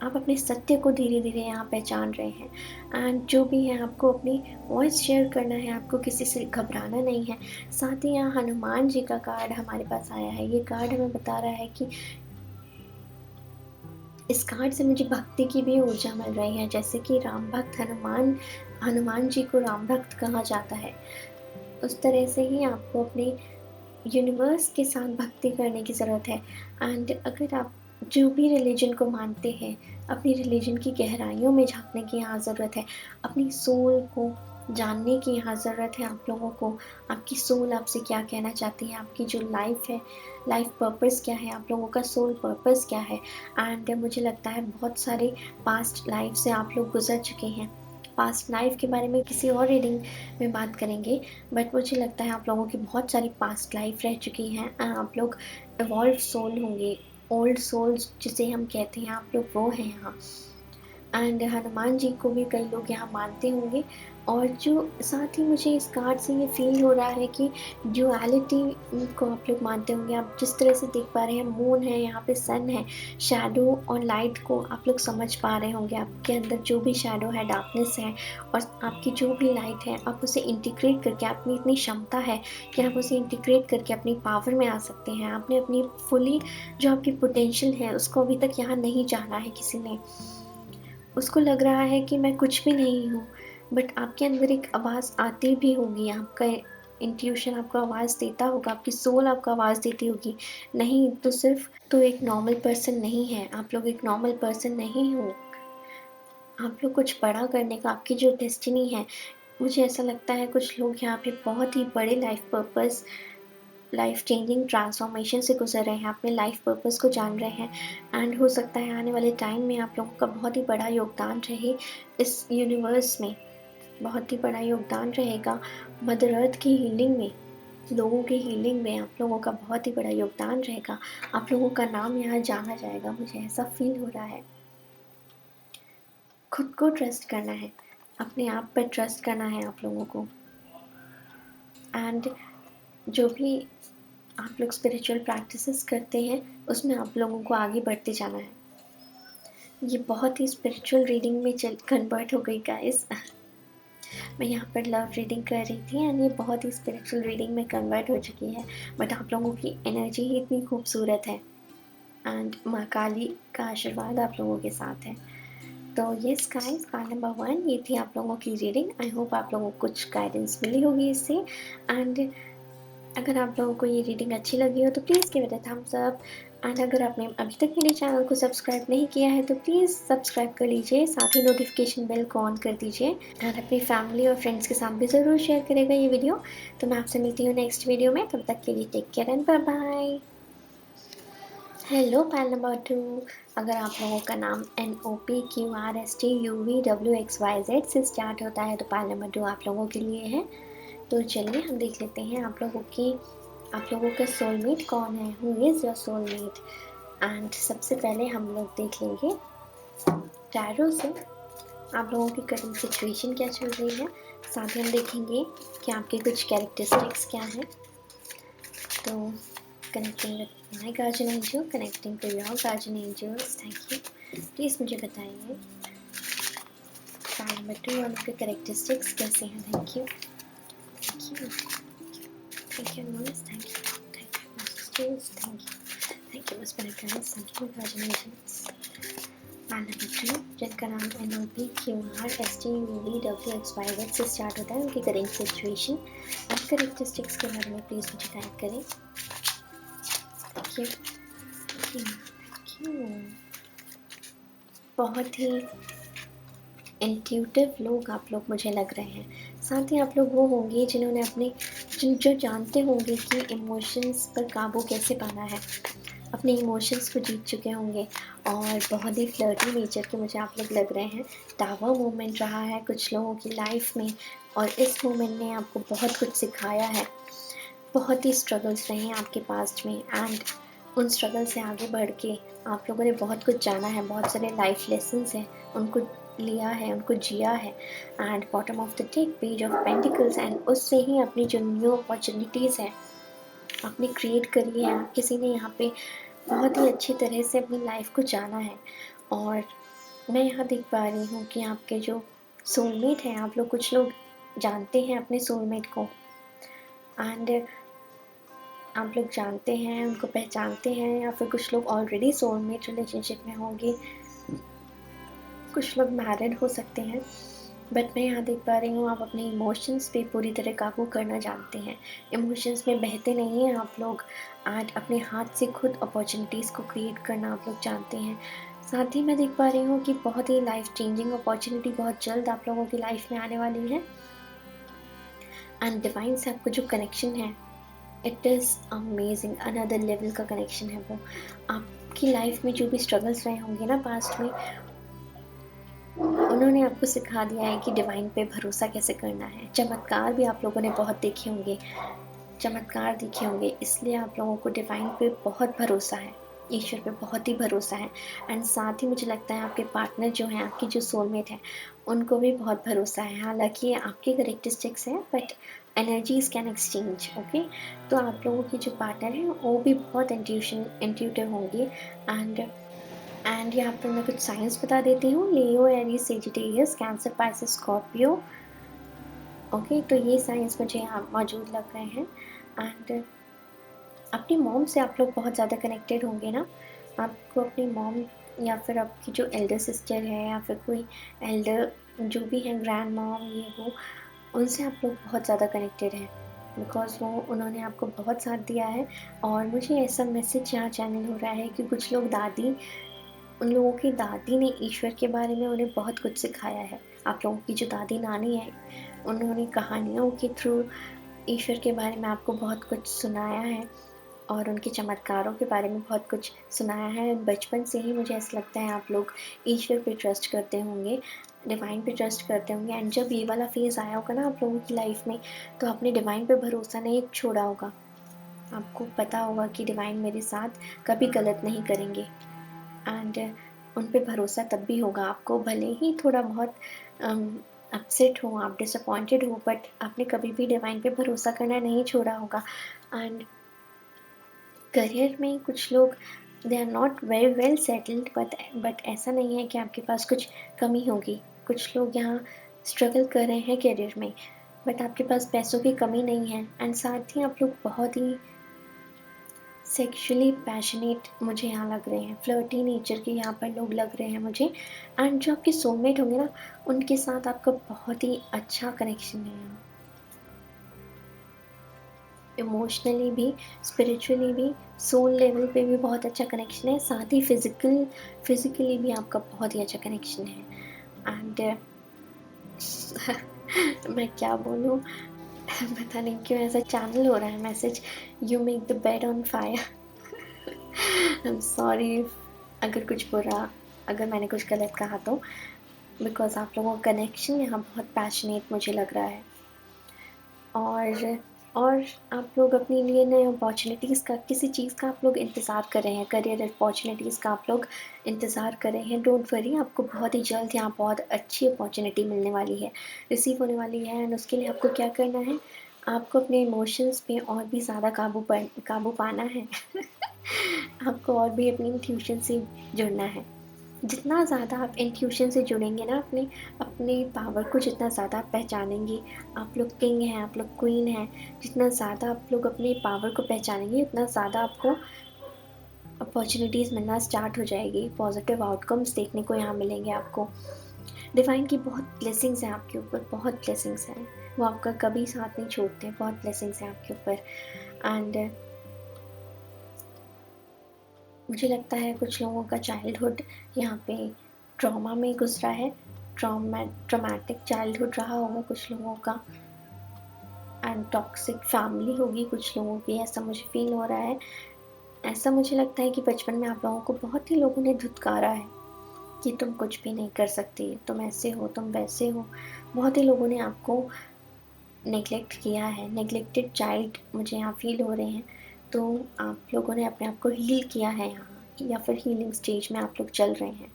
आप अपने सत्य को धीरे धीरे यहाँ पहचान रहे हैं। एंड जो भी है, आपको अपनी वॉइस शेयर करना है, आपको किसी से घबराना नहीं है। साथ ही यहाँ हनुमान जी का कार्ड हमारे पास आया है। ये कार्ड हमें बता रहा है कि इस कार्ड से मुझे भक्ति की भी ऊर्जा मिल रही है। जैसे कि राम भक्त हनुमान जी को राम भक्त कहा जाता है, उस तरह से ही आपको अपने यूनिवर्स के साथ भक्ति करने की ज़रूरत है। एंड अगर आप जो भी रिलीजन को मानते हैं, अपनी रिलीजन की गहराइयों में झाँकने की यहाँ ज़रूरत है। अपनी सोल को जानने की यहाँ ज़रूरत है आप लोगों को। आपकी सोल आपसे क्या कहना चाहती है, आपकी जो लाइफ है, लाइफ पर्पस क्या है, आप लोगों का सोल पर्पस क्या है। एंड मुझे लगता है बहुत सारे पास्ट लाइफ से आप लोग गुजर चुके हैं। पास्ट लाइफ के बारे में किसी और रीडिंग में बात करेंगे, बट मुझे लगता है आप लोगों की बहुत सारी पास्ट लाइफ रह चुकी हैं। आप लोग इवॉल्व सोल होंगे, ओल्ड सोल्स जिसे हम कहते हैं, आप लोग वो हैं यहाँ। एंड हनुमान जी को भी कई लोग यहाँ मानते होंगे। और जो साथ ही मुझे इस कार्ड से ये फील हो रहा है कि ड्युअलिटी को आप लोग मानते होंगे। आप जिस तरह से देख पा रहे हैं, मून है यहाँ पे, सन है, शैडो और लाइट को आप लोग समझ पा रहे होंगे। आपके अंदर जो भी शैडो है, डार्कनेस है, और आपकी जो भी लाइट है, आप उसे इंटीग्रेट करके, आप में इतनी क्षमता है कि आप उसे इंटीग्रेट करके अपनी पावर में आ सकते हैं। आपने अपनी फुली जो आपकी पोटेंशियल है, उसको अभी तक यहाँ नहीं जाना है किसी ने। उसको लग रहा है कि मैं कुछ भी नहीं हूँ, बट आपके अंदर एक आवाज़ आती भी होगी। आपका इंट्यूशन आपको आवाज़ देता होगा, आपकी सोल आपको आवाज़ देती होगी, नहीं तो सिर्फ तो एक नॉर्मल पर्सन नहीं है, आप लोग एक नॉर्मल पर्सन नहीं हो। आप लोग कुछ बड़ा करने का, आपकी जो डेस्टिनी है, मुझे ऐसा लगता है कुछ लोग यहाँ पे बहुत ही बड़े life purpose, life changing transformation से गुजर रहे हैं, अपने लाइफ पर्पस को जान रहे हैं। एंड हो सकता है आने वाले टाइम में आप लोगों का बहुत ही बड़ा योगदान रहे इस यूनिवर्स में, बहुत ही बड़ा योगदान रहेगा मदर अर्थ की हीलिंग में, लोगों की हीलिंग में आप लोगों का बहुत ही बड़ा योगदान रहेगा। आप लोगों का नाम यहाँ जाना जाएगा, मुझे ऐसा फील हो रहा है। खुद को ट्रस्ट करना है, अपने आप पर ट्रस्ट करना है आप लोगों को। एंड जो भी आप लोग स्पिरिचुअल प्रैक्टिसेस करते हैं, उसमें आप लोगों को आगे बढ़ते जाना है। ये बहुत ही स्पिरिचुअल रीडिंग में कन्वर्ट हो गई गाइस। मैं यहाँ पर लव रीडिंग कर रही थी एंड ये बहुत ही स्पिरिचुअल रीडिंग में कन्वर्ट हो चुकी है। बट आप लोगों की एनर्जी ही इतनी खूबसूरत है एंड माँ काली का आशीर्वाद आप लोगों के साथ है। तो यस गाइस, कार्ड नंबर 1 ये थी आप लोगों की रीडिंग। आई होप आप लोगों को कुछ गाइडेंस मिली होगी इससे। एंड अगर आप लोगों को ये रीडिंग अच्छी लगी हो तो please give it a thumbs up. And अगर आपने अभी तक मेरे चैनल को सब्सक्राइब नहीं किया है तो प्लीज़ सब्सक्राइब कर लीजिए, साथ ही नोटिफिकेशन बेल को ऑन कर दीजिए एंड अपनी फैमिली और फ्रेंड्स के साथ भी ज़रूर शेयर करेगा ये वीडियो। तो मैं आपसे मिलती हूँ नेक्स्ट वीडियो में, तब तक के लिए take care and bye bye. Hello pal number 2। अगर आप लोगों का नाम NOPQRSTUVWXYZ से स्टार्ट होता है तो पैल नंबर 2 आप लोगों के लिए है। तो चलिए हम देख लेते हैं आप लोगों का सोलमेट कौन है, who is your soulmate. And सबसे पहले हम लोग देख लेंगे टैरो से आप लोगों की करंट सिचुएशन क्या चल रही है, साथ ही हम देखेंगे कि आपके कुछ कैरेक्टरिस्टिक्स क्या हैं। तो connecting with my guardian angel, connecting to your guardian angels, thank you. Please मुझे बताइए फाइल नंबर 2 वालों के कैरेक्टरिस्टिक्स कैसे हैं। Thank you, thank you, thank you universe, thank you, thank you masters, thank you spirit guides, thank you guardian angels. File number 2 जिनका नाम NOPQRSTUVWXYZ से start होता है, उनकी करेंट सिचुएशन और कैरेक्टरिस्टिक्स के बारे में प्लीज़ मुझे गाइड करें। Thank you, thank you. बहुत ही इंट्यूटिव लोग आप लोग मुझे लग रहे हैं, साथ ही आप लोग वो होंगे जिन्होंने जो जानते होंगे कि इमोशंस पर काबू कैसे पाना है, अपने इमोशंस को जीत चुके होंगे और बहुत ही फ्लर्टी नेचर के मुझे आप लोग लग रहे हैं। टावर मूवमेंट रहा है कुछ लोगों की लाइफ में और इस मूवमेंट ने आपको बहुत कुछ सिखाया है। बहुत ही स्ट्रगल्स रहे हैं आपके पास्ट में एंड उन स्ट्रगल से आगे बढ़ के आप लोगों ने बहुत कुछ जाना है, बहुत सारे लाइफ लेसन्स हैं उनको लिया है, उनको जिया है। And bottom of the take page of pentacles, and उससे ही अपनी जो न्यू अपॉर्चुनिटीज़ हैं आपने क्रिएट करी है। किसी ने यहाँ पे बहुत ही अच्छी तरह से अपनी लाइफ को जाना है और मैं यहाँ देख पा रही हूँ कि आपके जो सोलमेट हैं, आप लोग कुछ लोग जानते हैं अपने सोलमेट को एंड आप लोग जानते हैं, उनको पहचानते हैं, या फिर कुछ लोग ऑलरेडी सोलमेट रिलेशनशिप में होंगे, कुछ लोग मैरिड हो सकते हैं। बट मैं यहाँ देख पा रही हूँ आप अपने इमोशंस पे पूरी तरह काबू करना जानते हैं, इमोशंस में बहते नहीं हैं आप लोग एंड अपने हाथ से खुद अपॉर्चुनिटीज़ को क्रिएट करना आप लोग जानते हैं। साथ ही मैं देख पा रही हूँ कि बहुत ही लाइफ चेंजिंग अपॉर्चुनिटी बहुत जल्द आप लोगों की लाइफ में आने वाली है एंड डिवाइन से आपका जो कनेक्शन है it is amazing, another level का कनेक्शन है वो। आपकी लाइफ में जो भी स्ट्रगल्स रहे होंगे ना पास्ट में, उन्होंने आपको सिखा दिया है कि डिवाइन पे भरोसा कैसे करना है। चमत्कार भी आप लोगों ने बहुत देखे होंगे, चमत्कार देखे होंगे, इसलिए आप लोगों को डिवाइन पे बहुत भरोसा है, ईश्वर पे बहुत ही भरोसा है। एंड साथ ही मुझे लगता है आपके पार्टनर जो हैं, आपकी जो सोलमेट है, उनको भी बहुत भरोसा है। हालांकि ये आपके करेक्टरिस्टिक्स हैं but energies can exchange, okay. तो आप लोगों की जो पार्टनर है वो भी बहुत इंट्यूटिव होंगी एंड यहाँ पर मैं कुछ साइंस बता देती हूँ। Leo, Aries, Sagittarius, Cancer, Pisces, Scorpio, okay. तो ये साइंस मुझे यहाँ मौजूद लग रहे हैं एंड अपनी मॉम से आप लोग बहुत ज़्यादा कनेक्टेड होंगे ना। आपको अपनी मॉम या फिर आपकी जो एल्डर सिस्टर है या फिर कोई एल्डर जो भी है, ग्रैंड मॉम, ये वो, उनसे आप लोग बहुत ज़्यादा कनेक्टेड हैं बिकॉज़ वो उन्होंने आपको बहुत साथ दिया है। और मुझे ऐसा मैसेज यहाँ चैनल हो रहा है कि कुछ लोग उन लोगों की दादी ने ईश्वर के बारे में उन्हें बहुत कुछ सिखाया है। आप लोगों की जो दादी नानी है, उन्होंने कहानियों के थ्रू ईश्वर के बारे में आपको बहुत कुछ सुनाया है और उनके चमत्कारों के बारे में बहुत कुछ सुनाया है। बचपन से ही मुझे ऐसा लगता है आप लोग ईश्वर पे ट्रस्ट करते होंगे, डिवाइन पे ट्रस्ट करते होंगे एंड जब ये वाला फेज़ आया होगा ना आप लोगों की लाइफ में, तो आपने डिवाइन पे भरोसा नहीं छोड़ा होगा। आपको पता होगा कि डिवाइन मेरे साथ कभी गलत नहीं करेंगे एंड उन पे भरोसा तब भी होगा आपको, भले ही थोड़ा बहुत अपसेट हो, आप डिसअपॉइंटेड हो, बट आपने कभी भी डिवाइन पे भरोसा करना नहीं छोड़ा होगा। एंड करियर में कुछ लोग they are not very well settled, but ऐसा नहीं है कि आपके पास कुछ कमी होगी। कुछ लोग यहाँ स्ट्रगल कर रहे हैं करियर में बट आपके पास पैसों की कमी नहीं है एंड साथ ही आप लोग बहुत ही सेक्सुअली पैशनेट मुझे यहाँ लग रहे हैं, फ्लर्टी नेचर के यहाँ पर लोग लग रहे हैं मुझे। एंड जो आपके सोलमेट होंगे ना, उनके साथ आपका बहुत ही अच्छा कनेक्शन है यहाँ। इमोशनली भी, स्पिरिचुअली भी, सोल लेवल पे भी बहुत अच्छा कनेक्शन है, साथ ही फिज़िकली भी आपका बहुत ही अच्छा कनेक्शन है। एंड मैं क्या बोलूँ, पता नहीं क्यों ऐसा चैनल हो रहा है message, you make the bed on fire. I am sorry अगर कुछ बुरा, अगर मैंने कुछ गलत कहा तो, बिकॉज़ आप लोगों का कनेक्शन यहाँ बहुत पैशनेट मुझे लग रहा है। और आप लोग अपने लिए नए अपॉर्चुनिटीज़ का, किसी चीज़ का आप लोग इंतज़ार कर रहे हैं, करियर अपॉर्चुनिटीज़ का आप लोग इंतज़ार कर रहे हैं, डोंट वरी, आपको बहुत ही जल्द यहाँ बहुत अच्छी अपॉर्चुनिटी मिलने वाली है, रिसीव होने वाली है। एंड उसके लिए आपको क्या करना है, आपको अपने इमोशंस पे और भी ज़्यादा काबू पाना है। आपको और भी अपनी इंट्यूशन से जुड़ना है। जितना ज़्यादा आप इंट्यूशन से जुड़ेंगे ना, अपने अपने पावर को जितना ज़्यादा आप पहचानेंगे, आप लोग किंग हैं, आप लोग क्वीन हैं, जितना ज़्यादा आप लोग अपने पावर को पहचानेंगे, उतना ज़्यादा आपको अपॉर्चुनिटीज़ मिलना स्टार्ट हो जाएगी, पॉजिटिव आउटकम्स देखने को यहाँ मिलेंगे आपको। डिवाइन की बहुत ब्लेसिंग्स हैं आपके ऊपर, बहुत ब्लेसिंग्स हैं, वो आपका कभी साथ नहीं छोड़ते, बहुत ब्लेसिंग्स हैं आपके ऊपर। एंड मुझे लगता है कुछ लोगों का चाइल्डहुड यहाँ पे ट्रॉमा में गुजरा है, ट्रॉमेटिक चाइल्डहुड रहा होगा कुछ लोगों का, एंड टॉक्सिक फैमिली होगी कुछ लोगों की, ऐसा मुझे फील हो रहा है। ऐसा मुझे लगता है कि बचपन में आप लोगों को बहुत ही लोगों ने धुतकारा है कि तुम कुछ भी नहीं कर सकती, तुम ऐसे हो, तुम वैसे हो। बहुत ही लोगों ने आपको नेग्लेक्ट किया है, नेग्लेक्टेड चाइल्ड मुझे यहाँ फील हो रहे हैं। तो आप लोगों ने अपने आप को हील किया है यहाँ, या फिर हीलिंग स्टेज में आप लोग चल रहे हैं,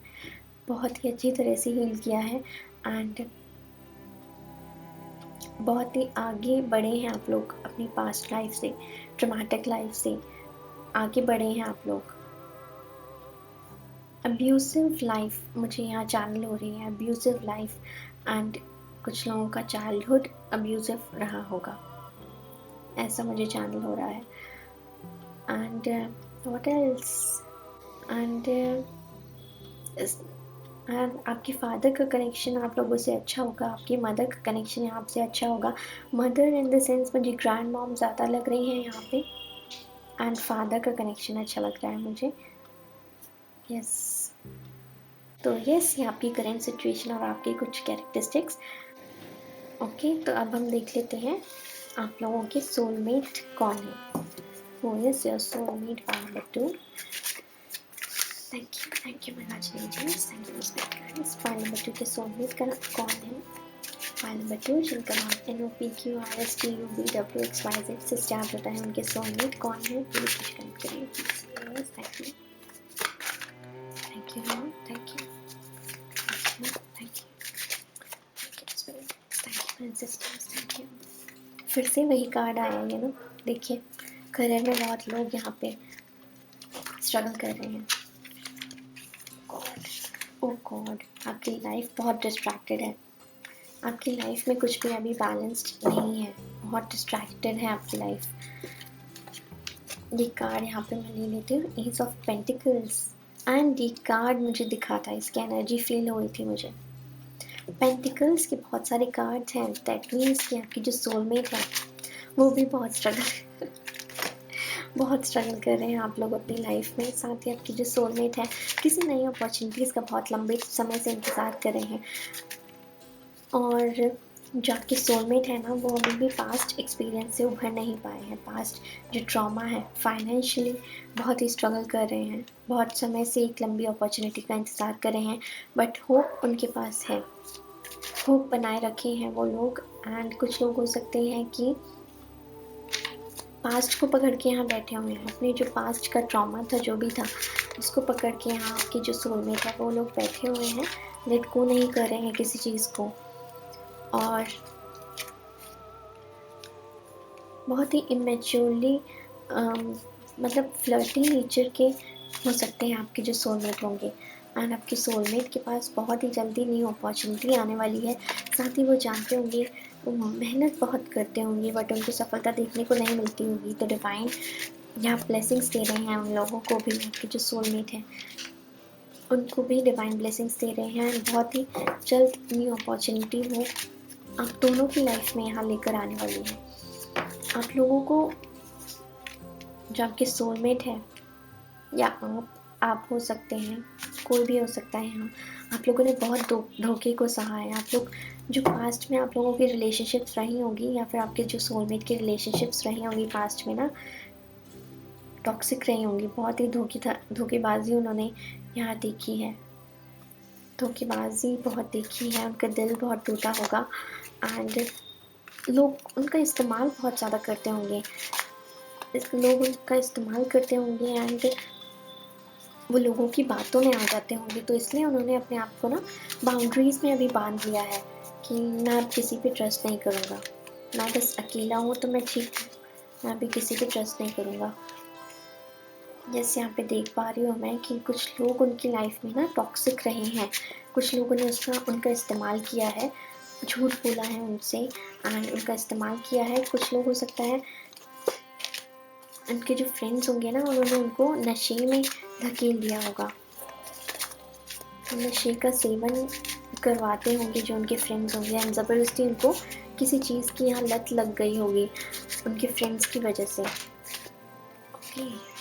बहुत ही अच्छी तरह से हील किया है। एंड बहुत ही आगे बढ़े हैं आप लोग अपनी पास्ट लाइफ से, ट्रॉमेटिक लाइफ से आगे बढ़े हैं आप लोग। अब्यूसिव लाइफ मुझे यहाँ चैनल हो रही है, अब्यूसिव लाइफ, एंड कुछ लोगों का चाइल्डहुड अब्यूसिव रहा होगा, ऐसा मुझे चैनल हो रहा है। एंड व्हाट एल्स, एंड आपके फादर का कनेक्शन आप लोगों से अच्छा होगा, आपकी मदर का कनेक्शन आपसे अच्छा होगा। मदर इन द सेंस मुझे ग्रैंड मॉम ज़्यादा लग रही हैं यहाँ पे, एंड फादर का कनेक्शन अच्छा लग रहा है मुझे। यस, तो यस, ये आपकी करेंट सिचुएशन और आपकी कुछ कैरेक्टरिस्टिक्स। ओके, तो अब हम देख लेते हैं आप लोगों के सोलमेट कौन है। Who is your soulmate part number 2। Thank you मेरा agents, thank you speakers. Pile number 2 के सोलमेट का कौन है। फाइल नंबर 2 जिनका नाम NOPQRSTUVWXYZ से स्टार्ट होता है, उनके सोलमेट कौन है, प्लीज कुछ कमेंट करिए please. Thank you, thank you ma'am, thank you, thank you, thank you sisters, thank you. फिर से वही कार्ड आया है ना, देखिए करियर में बहुत लोग यहाँ पे स्ट्रगल कर रहे हैं। ओ गॉड, आपकी लाइफ बहुत डिस्ट्रैक्टेड है, आपकी लाइफ में कुछ भी अभी बैलेंस्ड नहीं है, बहुत डिस्ट्रैक्टेड है आपकी लाइफ। ये कार्ड यहाँ पे मैं ले लेती हूँ, एज ऑफ पेंटिकल्स, एंड ये कार्ड मुझे दिखा था, इसकी एनर्जी फील हुई थी मुझे। पेंटिकल्स के बहुत सारे कार्ड्स हैं, दैट मीन्स कि आपकी जो सोलमेट है वो भी बहुत स्ट्रगल कर रहे हैं आप लोग अपनी लाइफ में। साथ ही आपकी जो सोलमेट है किसी नई अपॉर्चुनिटीज़ का बहुत लंबे समय से इंतज़ार कर रहे हैं, और जो आपके सोलमेट है ना वो अभी भी पास्ट एक्सपीरियंस से उभर नहीं पाए हैं। पास्ट जो ट्रॉमा है, फाइनेंशियली बहुत ही स्ट्रगल कर रहे हैं, बहुत समय से एक लंबी अपॉर्चुनिटी का इंतज़ार कर रहे हैं, बट होप उनके पास है, होप बनाए रखे हैं वो लोग। एंड कुछ लोग हो सकते हैं कि पास्ट को पकड़ के यहाँ बैठे हुए हैं, अपने जो पास्ट का ट्रॉमा था जो भी था उसको पकड़ के यहाँ आपके जो सोलमेट है वो लोग बैठे हुए हैं, लेट गो नहीं कर रहे हैं किसी चीज़ को, और बहुत ही इमेच्योरली मतलब फ्लर्टी नेचर के हो सकते हैं आपके जो सोलमेट होंगे। एंड आपके सोलमेट के पास बहुत ही जल्दी न्यू अपॉर्चुनिटी आने वाली है। साथ ही वो जानते होंगे, वो मेहनत बहुत करते होंगे, बट उनको सफलता देखने को नहीं मिलती होगी। तो डिवाइन यहाँ ब्लेसिंग्स दे रहे हैं उन लोगों को भी, आपके जो सोलमेट हैं उनको भी डिवाइन ब्लेसिंग्स दे रहे हैं। बहुत ही जल्द न्यू अपॉर्चुनिटी वो आप दोनों की लाइफ में यहाँ लेकर आने वाली है। आप लोगों को जो आपके सोलमेट है, या आप हो सकते हैं, कोई भी हो सकता है यहाँ। आप लोगों ने बहुत धोखे को सहा है। आप लोग जो पास्ट में आप लोगों की रिलेशनशिप्स रही होंगी, या फिर आपके जो सोलमेट की रिलेशनशिप्स रही होंगी पास्ट में ना, टॉक्सिक रही होंगी, बहुत ही धोखेबाजी उन्होंने यहाँ देखी है। धोखेबाजी बहुत देखी है, उनका दिल बहुत टूटा होगा, एंड लोग उनका इस्तेमाल बहुत ज़्यादा करते होंगे। लोग उनका इस्तेमाल करते होंगे, एंड वो लोगों की बातों में आ जाते होंगे, तो इसलिए उन्होंने अपने आप को ना बाउंड्रीज़ में अभी बांध लिया है कि मैं अब किसी पे ट्रस्ट नहीं करूँगा। मैं बस अकेला हूँ तो मैं ठीक हूँ, मैं अभी किसी पे ट्रस्ट नहीं करूँगा। जैसे यहाँ पे देख पा रही हूँ मैं कि कुछ लोग उनकी लाइफ में ना टॉक्सिक रहे हैं। कुछ लोगों ने उनका इस्तेमाल किया है, झूठ बोला है उनसे, एंड उनका इस्तेमाल किया है। कुछ लोग हो सकता है उनके जो फ्रेंड्स होंगे ना, उन्होंने उनको नशे में धकेल दिया होगा। तो नशे का सेवन करवाते होंगे जो उनके फ्रेंड्स होंगे, एंड ज़बरदस्ती उनको किसी चीज़ की यहाँ लत लग गई होगी उनके फ्रेंड्स की वजह से। ओके,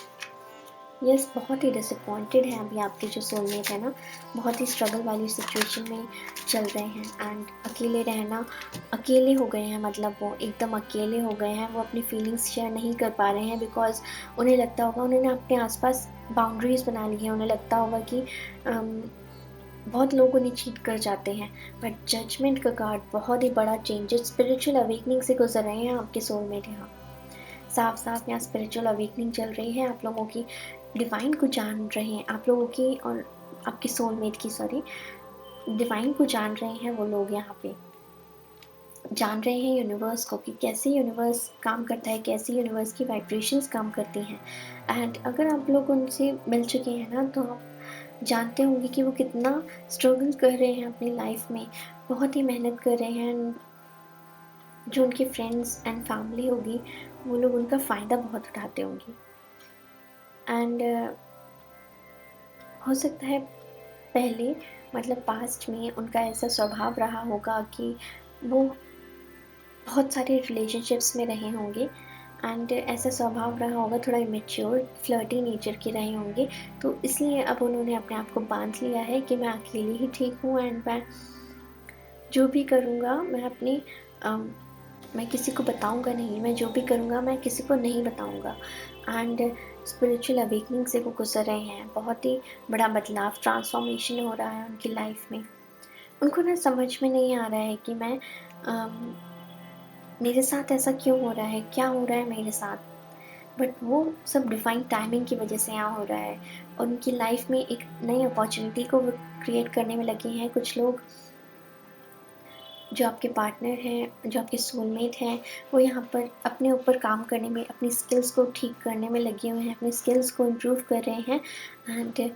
यस, बहुत ही डिसअपॉइंटेड है अभी आपके जो सोलमेट है ना, बहुत ही स्ट्रगल वाली सिचुएशन में चल रहे हैं, एंड अकेले हो गए हैं। मतलब वो एकदम अकेले हो गए हैं, वो अपनी फीलिंग्स शेयर नहीं कर पा रहे हैं, बिकॉज उन्हें लगता होगा, उन्होंने अपने आसपास बाउंड्रीज़ बना ली हैं। उन्हें लगता होगा कि बहुत लोग उन्हें चीट कर जाते हैं, बट जजमेंट का कार्ड बहुत ही बड़ा चेंजेस, स्पिरिचुअल अवेकनिंग से गुजर रहे हैं आपके सोलमेट यहाँ। साफ साफ यहाँ स्पिरिचुअल अवेकनिंग चल रही है, आप लोगों की डिवाइन को जान रहे हैं, आप लोगों की और आपके सोलमेट की, डिवाइन को जान रहे हैं वो लोग। यहाँ पे जान रहे हैं यूनिवर्स को कि कैसे यूनिवर्स काम करता है, कैसे यूनिवर्स की वाइब्रेशंस काम करती हैं। एंड अगर आप लोग उनसे मिल चुके हैं ना, तो आप जानते होंगे कि वो कितना स्ट्रगल कर रहे हैं अपनी लाइफ में, बहुत ही मेहनत कर रहे हैं। जो उनके फ्रेंड्स एंड फैमिली होगी, वो लोग उनका फ़ायदा बहुत उठाते होंगे, एंड हो सकता है पहले, मतलब पास्ट में उनका ऐसा स्वभाव रहा होगा कि वो बहुत सारे रिलेशनशिप्स में रहे होंगे, एंड ऐसा स्वभाव रहा होगा, थोड़ा इमेच्योर फ्लर्टी नेचर के रहे होंगे। तो इसलिए अब उन्होंने अपने आप को बांध लिया है कि मैं अकेले ही ठीक हूँ, एंड मैं जो भी करूँगा मैं किसी को बताऊँगा नहीं, मैं जो भी करूँगा मैं किसी को नहीं बताऊँगा। एंड स्पिरिचुअल अवेकनिंग से वो गुजर रहे हैं, बहुत ही बड़ा बदलाव, ट्रांसफॉर्मेशन हो रहा है उनकी लाइफ में। उनको ना समझ में नहीं आ रहा है कि मेरे साथ ऐसा क्यों हो रहा है, क्या हो रहा है मेरे साथ, बट वो सब डिवाइन टाइमिंग की वजह से यहाँ हो रहा है, और उनकी लाइफ में एक नई अपॉर्चुनिटी को वो क्रिएट करने में लगे हैं। कुछ लोग जो आपके पार्टनर हैं, जो आपके सोलमेट हैं, वो यहाँ पर अपने ऊपर काम करने में, अपनी स्किल्स को ठीक करने में लगे हुए हैं, अपनी स्किल्स को इम्प्रूव कर रहे हैं, एंड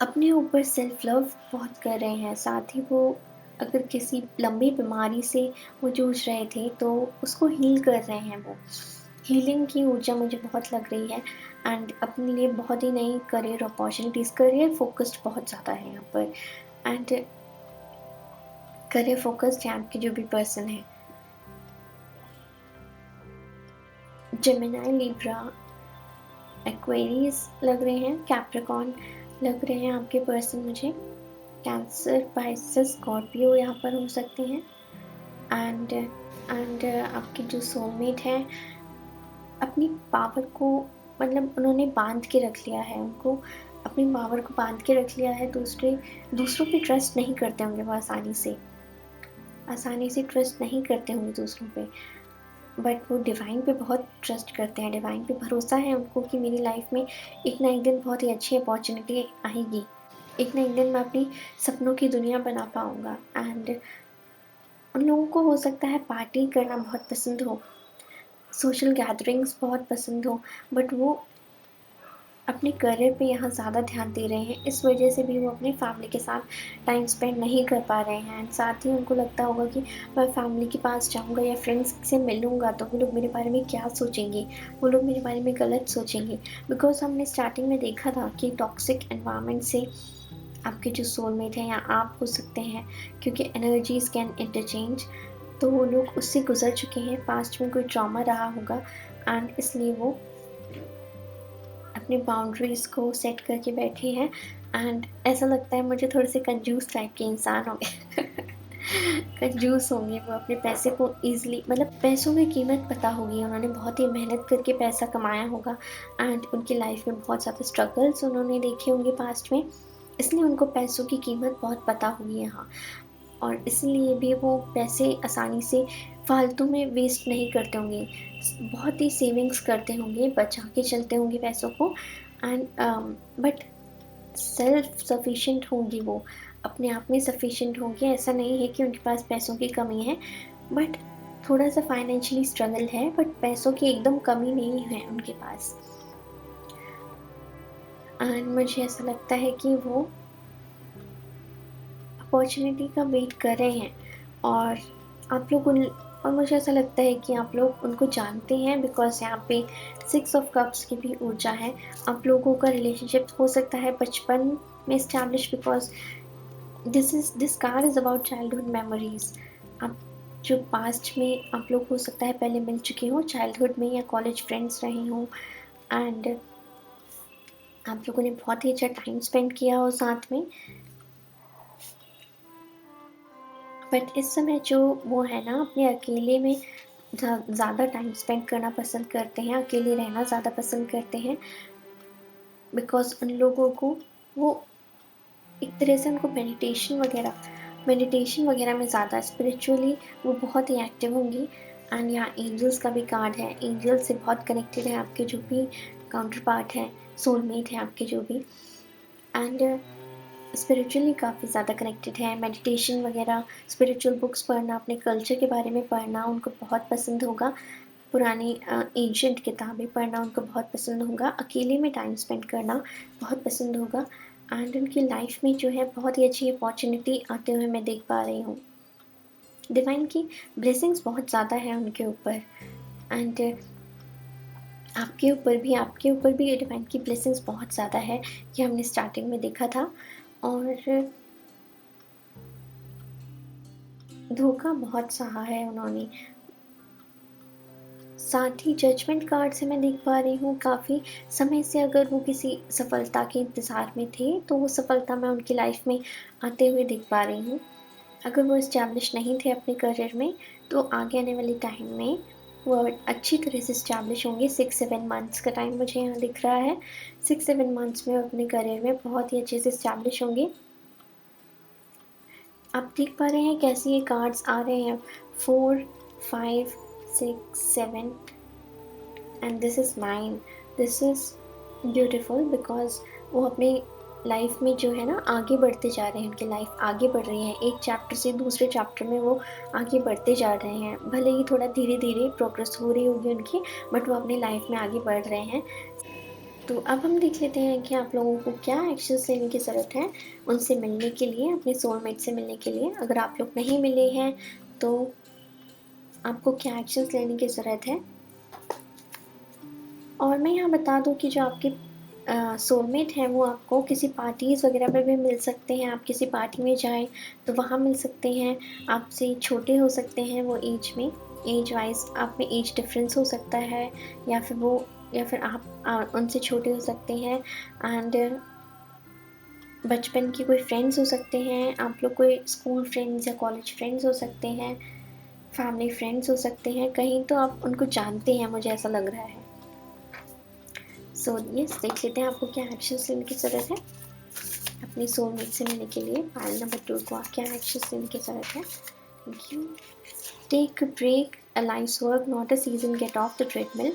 अपने ऊपर सेल्फ लव बहुत कर रहे हैं। साथ ही वो अगर किसी लंबी बीमारी से वो जूझ रहे थे, तो उसको हील कर रहे हैं वो। हीलिंग की ऊर्जा मुझे बहुत लग रही है, एंड अपने लिए बहुत ही नई करियर अपॉर्चुनिटीज़, करियर फोकस्ड बहुत ज़्यादा है यहाँ पर, एंड करियर फोकस्ड है आपके जो भी पर्सन है। जेमिनी, लिब्रा, एक्वेरियस लग रहे हैं, कैप्रिकॉर्न लग रहे हैं आपके पर्सन मुझे। कैंसर, पाइसेस, स्कॉर्पियो यहाँ पर हो सकते हैं, एंड आपके जो सोलमेट हैं, अपनी पावर को, मतलब उन्होंने बांध के रख लिया है, उनको अपनी पावर को बांध के रख लिया है। दूसरों पे ट्रस्ट नहीं करते होंगे वो, आसानी से ट्रस्ट नहीं करते होंगे दूसरों पे, बट वो डिवाइन पे बहुत ट्रस्ट करते हैं। डिवाइन पे भरोसा है उनको कि मेरी लाइफ में एक ना एक दिन बहुत ही अच्छी अपॉर्चुनिटी आएगी, एक ना एक दिन मैं अपनी सपनों की दुनिया बना पाऊँगा। एंड उन लोगों को हो सकता है पार्टी करना बहुत पसंद हो, सोशल गैदरिंग्स बहुत पसंद हो, बट वो अपने करियर पे यहाँ ज़्यादा ध्यान दे रहे हैं। इस वजह से भी वो अपनी फैमिली के साथ टाइम स्पेंड नहीं कर पा रहे हैं, एंड साथ ही उनको लगता होगा कि मैं फैमिली के पास जाऊँगा या फ्रेंड्स से मिलूँगा तो वो लोग मेरे बारे में क्या सोचेंगे, वो लोग मेरे बारे में गलत सोचेंगे। बिकॉज़ हमने स्टार्टिंग में देखा था कि टॉक्सिक एनवायरनमेंट से आपके जो सोलमेट हैं या आप हो सकते हैं, क्योंकि एनर्जीज़ कैन इंटरचेंज, तो वो लोग उससे गुज़र चुके हैं। पास्ट में कोई ट्रॉमा रहा होगा, एंड इसलिए वो अपनी बाउंड्रीज़ को सेट करके बैठे हैं। एंड ऐसा लगता है मुझे थोड़े से कंजूस टाइप के इंसान होंगे। कंजूस होंगे वो, अपने पैसे को ईज़िली, मतलब पैसों की कीमत पता होगी, उन्होंने बहुत ही मेहनत करके पैसा कमाया होगा एंड उनकी लाइफ में बहुत ज़्यादा स्ट्रगल्स उन्होंने देखे होंगे पास्ट में, इसलिए उनको पैसों की कीमत बहुत पता होगी यहाँ। और इसलिए भी वो पैसे आसानी से फालतू में वेस्ट नहीं करते होंगे, बहुत ही सेविंग्स करते होंगे, बचा के चलते होंगे पैसों को। एंड बट सेल्फ सफिशिएंट होंगी वो, अपने आप में सफिशिएंट होंगी। ऐसा नहीं है कि उनके पास पैसों की कमी है, बट थोड़ा सा फाइनेंशियली स्ट्रगल है, बट पैसों की एकदम कमी नहीं है उनके पास। एंड मुझे ऐसा लगता है कि वो अपॉर्चुनिटी का वेट कर रहे हैं, और आप लोग उन और मुझे ऐसा लगता है कि आप लोग उनको जानते हैं, बिकॉज़ यहाँ पे 6 ऑफ कप्स की भी ऊर्जा है। आप लोगों का रिलेशनशिप हो सकता है बचपन में establish, because this card is about childhood memories. आप जो पास्ट में आप लोग हो सकता है पहले मिल चुके हों, चाइल्डहुड में या कॉलेज फ्रेंड्स रहे हों, एंड आप लोगों ने बहुत ही अच्छा टाइम स्पेंड किया हो साथ में। बट इस समय जो वो है ना, अपने अकेले में ज़्यादा टाइम स्पेंड करना पसंद करते हैं, अकेले रहना ज़्यादा पसंद करते हैं, बिकॉज़ उन लोगों को वो एक तरह से उनको मेडिटेशन वगैरह में ज़्यादा स्पिरिचुअली वो बहुत ही एक्टिव होंगी। एंड यहाँ एंजल्स का भी कार्ड है, एंजल्स से बहुत कनेक्टेड है आपके जो भी काउंटर पार्ट हैं, सोलमेट है आपके जो भी। एंड स्पिरिचुअली काफ़ी ज़्यादा कनेक्टेड है, मेडिटेशन वगैरह, स्पिरिचुअल बुक्स पढ़ना, अपने कल्चर के बारे में पढ़ना उनको बहुत पसंद होगा, पुरानी एंशिएंट किताबें पढ़ना उनको बहुत पसंद होगा, अकेले में टाइम स्पेंड करना बहुत पसंद होगा। एंड उनकी लाइफ में जो है बहुत ही अच्छी अपॉर्चुनिटी आते हुए मैं देख पा रही हूँ। डिवाइन की ब्लेसिंग्स बहुत ज़्यादा है उनके ऊपर, एंड आपके ऊपर भी डिवाइन की ब्लेसिंग्स बहुत ज़्यादा है, ये हमने स्टार्टिंग में देखा था। और धोखा बहुत सहा है उन्होंने। साथ ही जजमेंट कार्ड से मैं देख पा रही हूँ काफ़ी समय से अगर वो किसी सफलता के इंतज़ार में थे, तो वो सफलता मैं उनकी लाइफ में आते हुए देख पा रही हूँ। अगर वो एस्टैब्लिश नहीं थे अपने करियर में, तो आगे आने वाले टाइम में वो अच्छी तरह से एस्टैब्लिश होंगे। 6-7 मंथ्स का टाइम मुझे यहाँ दिख रहा है। 6-7 मंथ्स में वो अपने करियर में बहुत ही अच्छे से एस्टैब्लिश होंगे। आप देख पा रहे हैं कैसे ये कार्ड्स आ रहे हैं, 4, 5, 6, 7 and this is 9। This is beautiful, because वो अपनी लाइफ में जो है ना आगे बढ़ते जा रहे हैं, उनकी लाइफ आगे बढ़ रही है, एक चैप्टर से दूसरे चैप्टर में वो आगे बढ़ते जा रहे हैं। भले ही थोड़ा धीरे-धीरे प्रोग्रेस हो रही होगी उनकी, बट वो अपनी लाइफ में आगे बढ़ रहे हैं। तो अब हम देख लेते हैं कि आप लोगों को क्या एक्शंस लेने की ज़रूरत है उनसे मिलने के लिए, अपने सोलमेट से मिलने के लिए। अगर आप लोग नहीं मिले हैं, तो आपको क्या एक्शंस लेने की ज़रूरत है। और मैं यहाँ बता दूँ कि जो आपके सोलमेट हैं, वो आपको किसी पार्टीज़ वगैरह पे भी मिल सकते हैं। आप किसी पार्टी में जाएँ, तो वहाँ मिल सकते हैं। आपसे छोटे हो सकते हैं वो एज में, एज वाइज़ आप में एज डिफ़रेंस हो सकता है, या फिर आप उनसे छोटे हो सकते हैं। एंड बचपन के कोई फ्रेंड्स हो सकते हैं, आप लोग कोई स्कूल फ्रेंड्स या कॉलेज फ्रेंड्स हो सकते हैं, फैमिली फ्रेंड्स हो सकते हैं। कहीं तो आप उनको जानते हैं, मुझे ऐसा लग रहा है। सो यस, देख लेते हैं आपको क्या एक्शंस लेने की ज़रूरत है अपनी सोलमेट से मिलने के लिए। पाइल नंबर 2 को आप क्या एक्शंस लेने की ज़रूरत है। Thank you. Take a break, a life's work not a season, get off the treadmill.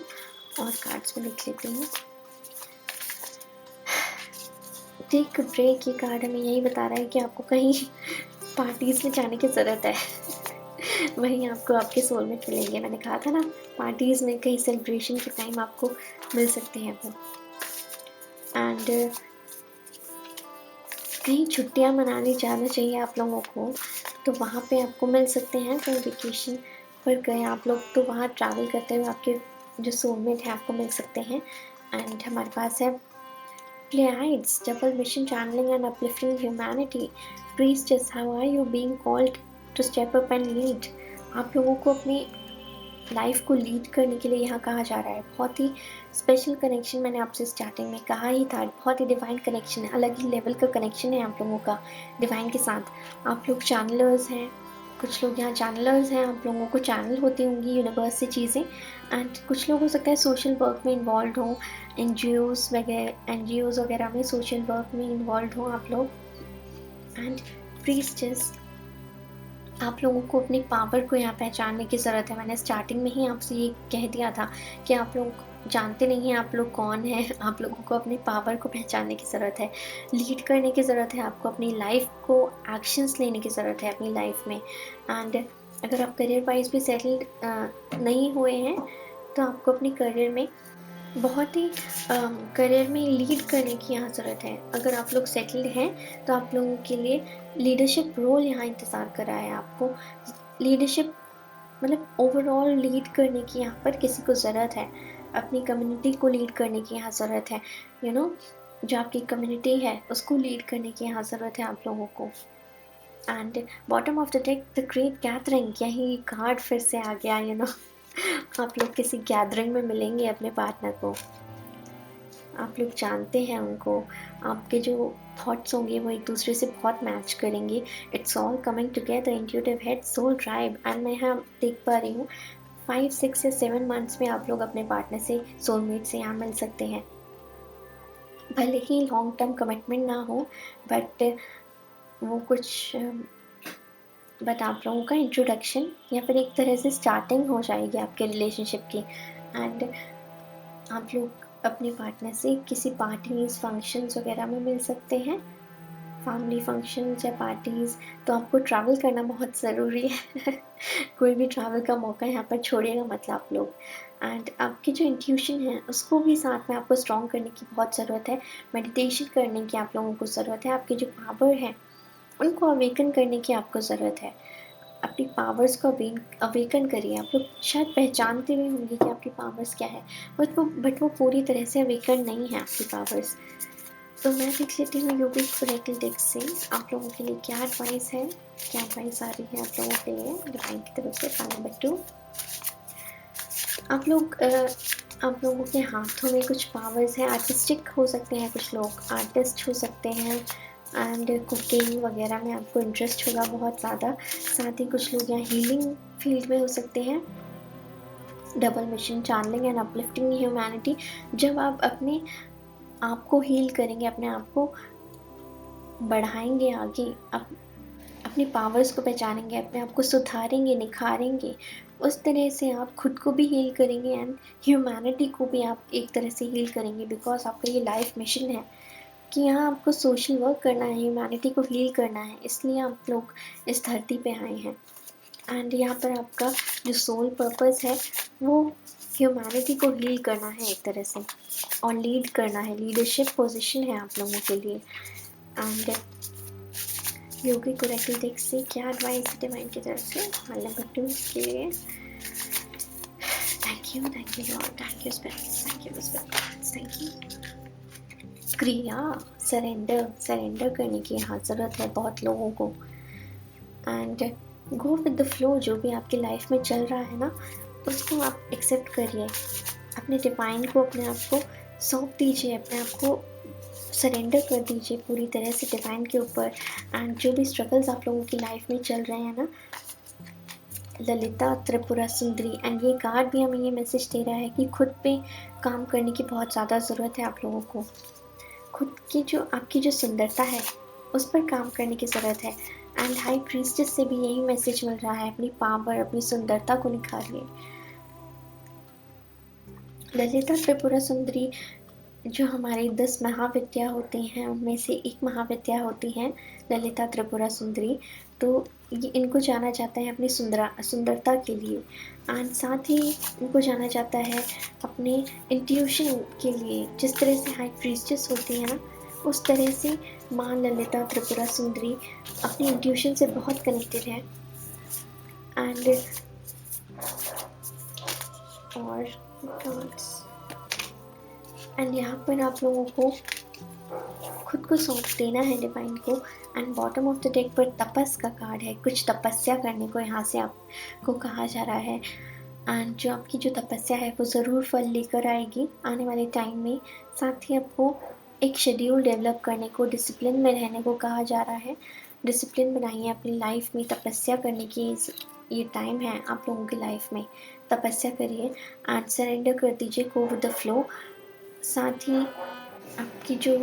और कार्ड्स में लिख लेते हैं। टेक अ ब्रेक, ये कार्ड हमें यही बता रहा है कि आपको कहीं पार्टीज़ में जाने की ज़रूरत है। वहीं आपको आपके सोलमेट मिलेंगे। मैंने कहा था ना, पार्टीज़ में कहीं सेलिब्रेशन के टाइम आपको मिल सकते हैं वो। एंड कहीं छुट्टियाँ मनाने जाना चाहिए आप लोगों को, तो वहाँ पे आपको मिल सकते हैं। कहीं वेकेशन पर गए आप लोग, तो वहाँ ट्रैवल करते हुए आपके जो सोलमेट हैं आपको मिल सकते हैं। एंड हमारे पास है Pleiades, double mission channelling and uplifting humanity. Priestess, how are you being called to step up and lead. आप लोगों को अपने लाइफ को लीड करने के लिए यहाँ कहा जा रहा है। बहुत ही स्पेशल कनेक्शन, मैंने आपसे स्टार्टिंग में कहा ही था, बहुत ही डिवाइन कनेक्शन है, अलग ही लेवल का कनेक्शन है आप लोगों का डिवाइन के साथ। आप लोग चैनलर्स हैं, कुछ लोग यहाँ चैनलर्स हैं, आप लोगों को चैनल होती होंगी यूनिवर्स से चीज़ें। एंड कुछ लोग हो सकता है सोशल वर्क में इन्वॉल्व हों, एन जी ओज़ वगैरह में सोशल वर्क में इन्वॉल्व हों आप लोग। एंड प्रीस्टेस, आप लोगों को अपनी पावर को यहाँ पहचानने की ज़रूरत है। मैंने स्टार्टिंग में ही आपसे ये कह दिया था कि आप लोग जानते नहीं हैं आप लोग कौन हैं। आप लोगों को अपनी पावर को पहचानने की ज़रूरत है, लीड करने की ज़रूरत है, आपको अपनी लाइफ को एक्शंस लेने की ज़रूरत है अपनी लाइफ में। एंड अगर आप करियर वाइज भी सेटल्ड नहीं हुए हैं तो आपको अपने करियर में बहुत ही करियर में लीड करने की यहाँ ज़रूरत है। अगर आप लोग सेटल्ड हैं तो आप लोगों के लिए लीडरशिप रोल यहाँ इंतज़ार कर रहा है। आपको लीडरशिप मतलब ओवरऑल लीड करने की यहाँ पर किसी को ज़रूरत है, अपनी कम्युनिटी को लीड करने की यहाँ ज़रूरत है। जो आपकी कम्युनिटी है उसको लीड करने की यहाँ ज़रूरत है आप लोगों को। And bottom of the deck the great gathering, यही कार्ड फिर से आ गया। आप लोग किसी गैदरिंग में मिलेंगे अपने पार्टनर को, आप लोग जानते हैं उनको, आपके जो थॉट्स होंगे वो एक दूसरे से बहुत मैच करेंगे। It's all coming together, intuitive head, soul drive. And मैं यहाँ देख पा रही हूँ 5, 6 या 7 मंथ्स में आप लोग अपने पार्टनर से, सोलमेट से यहाँ मिल सकते हैं। भले ही लॉन्ग टर्म कमिटमेंट ना हो, बट वो कुछ बट आप लोगों का इंट्रोडक्शन या फिर एक तरह से स्टार्टिंग हो जाएगी आपके रिलेशनशिप की। एंड आप लोग अपने पार्टनर से किसी पार्टीज़, फंक्शंस वगैरह में मिल सकते हैं, फैमिली फंक्शंस या पार्टीज़। तो आपको ट्रैवल करना बहुत ज़रूरी है। कोई भी ट्रैवल का मौका यहाँ पर छोड़िएगा मत आप लोग। एंड आपकी जो इंट्यूशन है उसको भी साथ में आपको स्ट्रॉन्ग करने की बहुत ज़रूरत है, मेडिटेशन करने की आप लोगों को ज़रूरत है। आपकी जो पावर है उनको अवेकन करने की आपको ज़रूरत है। अपनी पावर्स को अवेकन करिए। आप लोग शायद पहचानते भी होंगे कि आपकी पावर्स क्या है, बट वो पूरी तरह से अवेकन नहीं है आपकी पावर्स। तो मैं देख लेती हूँ योगिक ओरेकल डेक से आप लोगों के लिए क्या एडवाइस है, क्या एडवाइस आ रही है आप लोगों के लिए डिवाइन की तरफ से। कार्ड नंबर 2, आप लोगों के हाथों में कुछ पावर्स हैं, आर्टिस्टिक हो सकते हैं, कुछ लोग आर्टिस्ट हो सकते हैं। एंड कुकिंग वगैरह में आपको इंटरेस्ट होगा बहुत ज़्यादा। साथ ही कुछ लोग यहाँ हीलिंग फील्ड में हो सकते हैं। Double mission, channelling and uplifting humanity. जब आप अपने आप को हील करेंगे, अपने आप को बढ़ाएंगे आगे, अपनी पावर्स को पहचानेंगे, अपने आप को सुधारेंगे, निखारेंगे, उस तरह से आप खुद को भी हील करेंगे एंड ह्यूमैनिटी को भी आप एक तरह से हील करेंगे। बिकॉज आपका ये लाइफ मिशन है कि यहाँ आपको सोशल वर्क करना है, ह्यूमैनिटी को हील करना है, इसलिए आप लोग इस धरती पे आए हैं। एंड यहाँ पर आपका जो सोल पर्पस है वो ह्यूमैनिटी को हील करना है एक तरह से, और लीड करना है, लीडरशिप पोजीशन है आप लोगों के लिए। एंड योगिक ओरेकल डेक से क्या एडवाइस है डिवाइन की तरफ से कार्ड नंबर 2 के लिए। Thank you lord, thank you spirits, thank you. क्रिया, सरेंडर करने की यहाँ ज़रूरत है बहुत लोगों को। And go with the flow, जो भी आपकी लाइफ में चल रहा है ना उसको आप एक्सेप्ट करिए, अपने डिवाइन को, अपने आप को सौंप दीजिए, अपने आप को सरेंडर कर दीजिए पूरी तरह से डिवाइन के ऊपर। एंड जो भी स्ट्रगल्स आप लोगों की लाइफ में चल रहे हैं ना, ललिता त्रिपुरा सुंदरी, एंड ये कार्ड भी हमें ये मैसेज दे रहा है कि खुद पे काम करने की बहुत ज़्यादा ज़रूरत है आप लोगों को। खुद की जो आपकी जो सुंदरता है उस पर काम करने की ज़रूरत है। एंड हाई प्रीस्टेस से भी यही मैसेज मिल रहा है, अपनी पावर, अपनी सुंदरता को निखारिए। ललिता त्रिपुरा सुंदरी जो हमारी 10 महाविद्या होती हैं उनमें से एक महाविद्या होती हैं ललिता त्रिपुरा सुंदरी। तो ये इनको जाना जाता है अपनी सुंदरता के लिए, एंड साथ ही इनको जाना जाता है अपने इंट्यूशन के लिए। जिस तरह से हाई प्रीस्टेस होती है ना उस तरह से माँ ललिता त्रिपुरा सुंदरी अपनी इंट्यूशन से बहुत कनेक्टेड है। एंड यहाँ पर आप लोगों को खुद को सौंप देना है डिवाइन को। And bottom of the deck पर तपस का कार्ड है, कुछ तपस्या करने को यहाँ से आपको कहा जा रहा है। एंड जो आपकी जो तपस्या है वो ज़रूर फल लेकर आएगी आने वाले टाइम में। साथ ही आपको एक शेड्यूल डेवलप करने को, डिसिप्लिन में रहने को कहा जा रहा है। डिसिप्लिन बनाइए अपनी लाइफ में, तपस्या करने की ये टाइम है आप लोगों की लाइफ में। तपस्या करिए एंड सरेंडर कर दीजिए, गो विद द फ्लो। साथ ही आपकी जो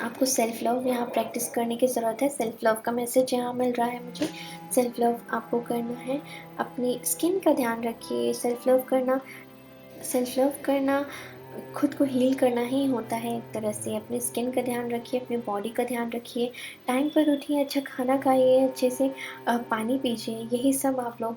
आपको सेल्फ लव यहाँ प्रैक्टिस करने की ज़रूरत है। सेल्फ लव का मैसेज यहाँ मिल रहा है मुझे। सेल्फ लव आपको करना है, अपनी स्किन का ध्यान रखिए। सेल्फ लव करना खुद को हील करना ही होता है एक तरह से। अपनी स्किन का ध्यान रखिए, अपनी बॉडी का ध्यान रखिए, टाइम पर उठिए, अच्छा खाना खाइए, अच्छे से पानी पीजिए। यही सब आप लोग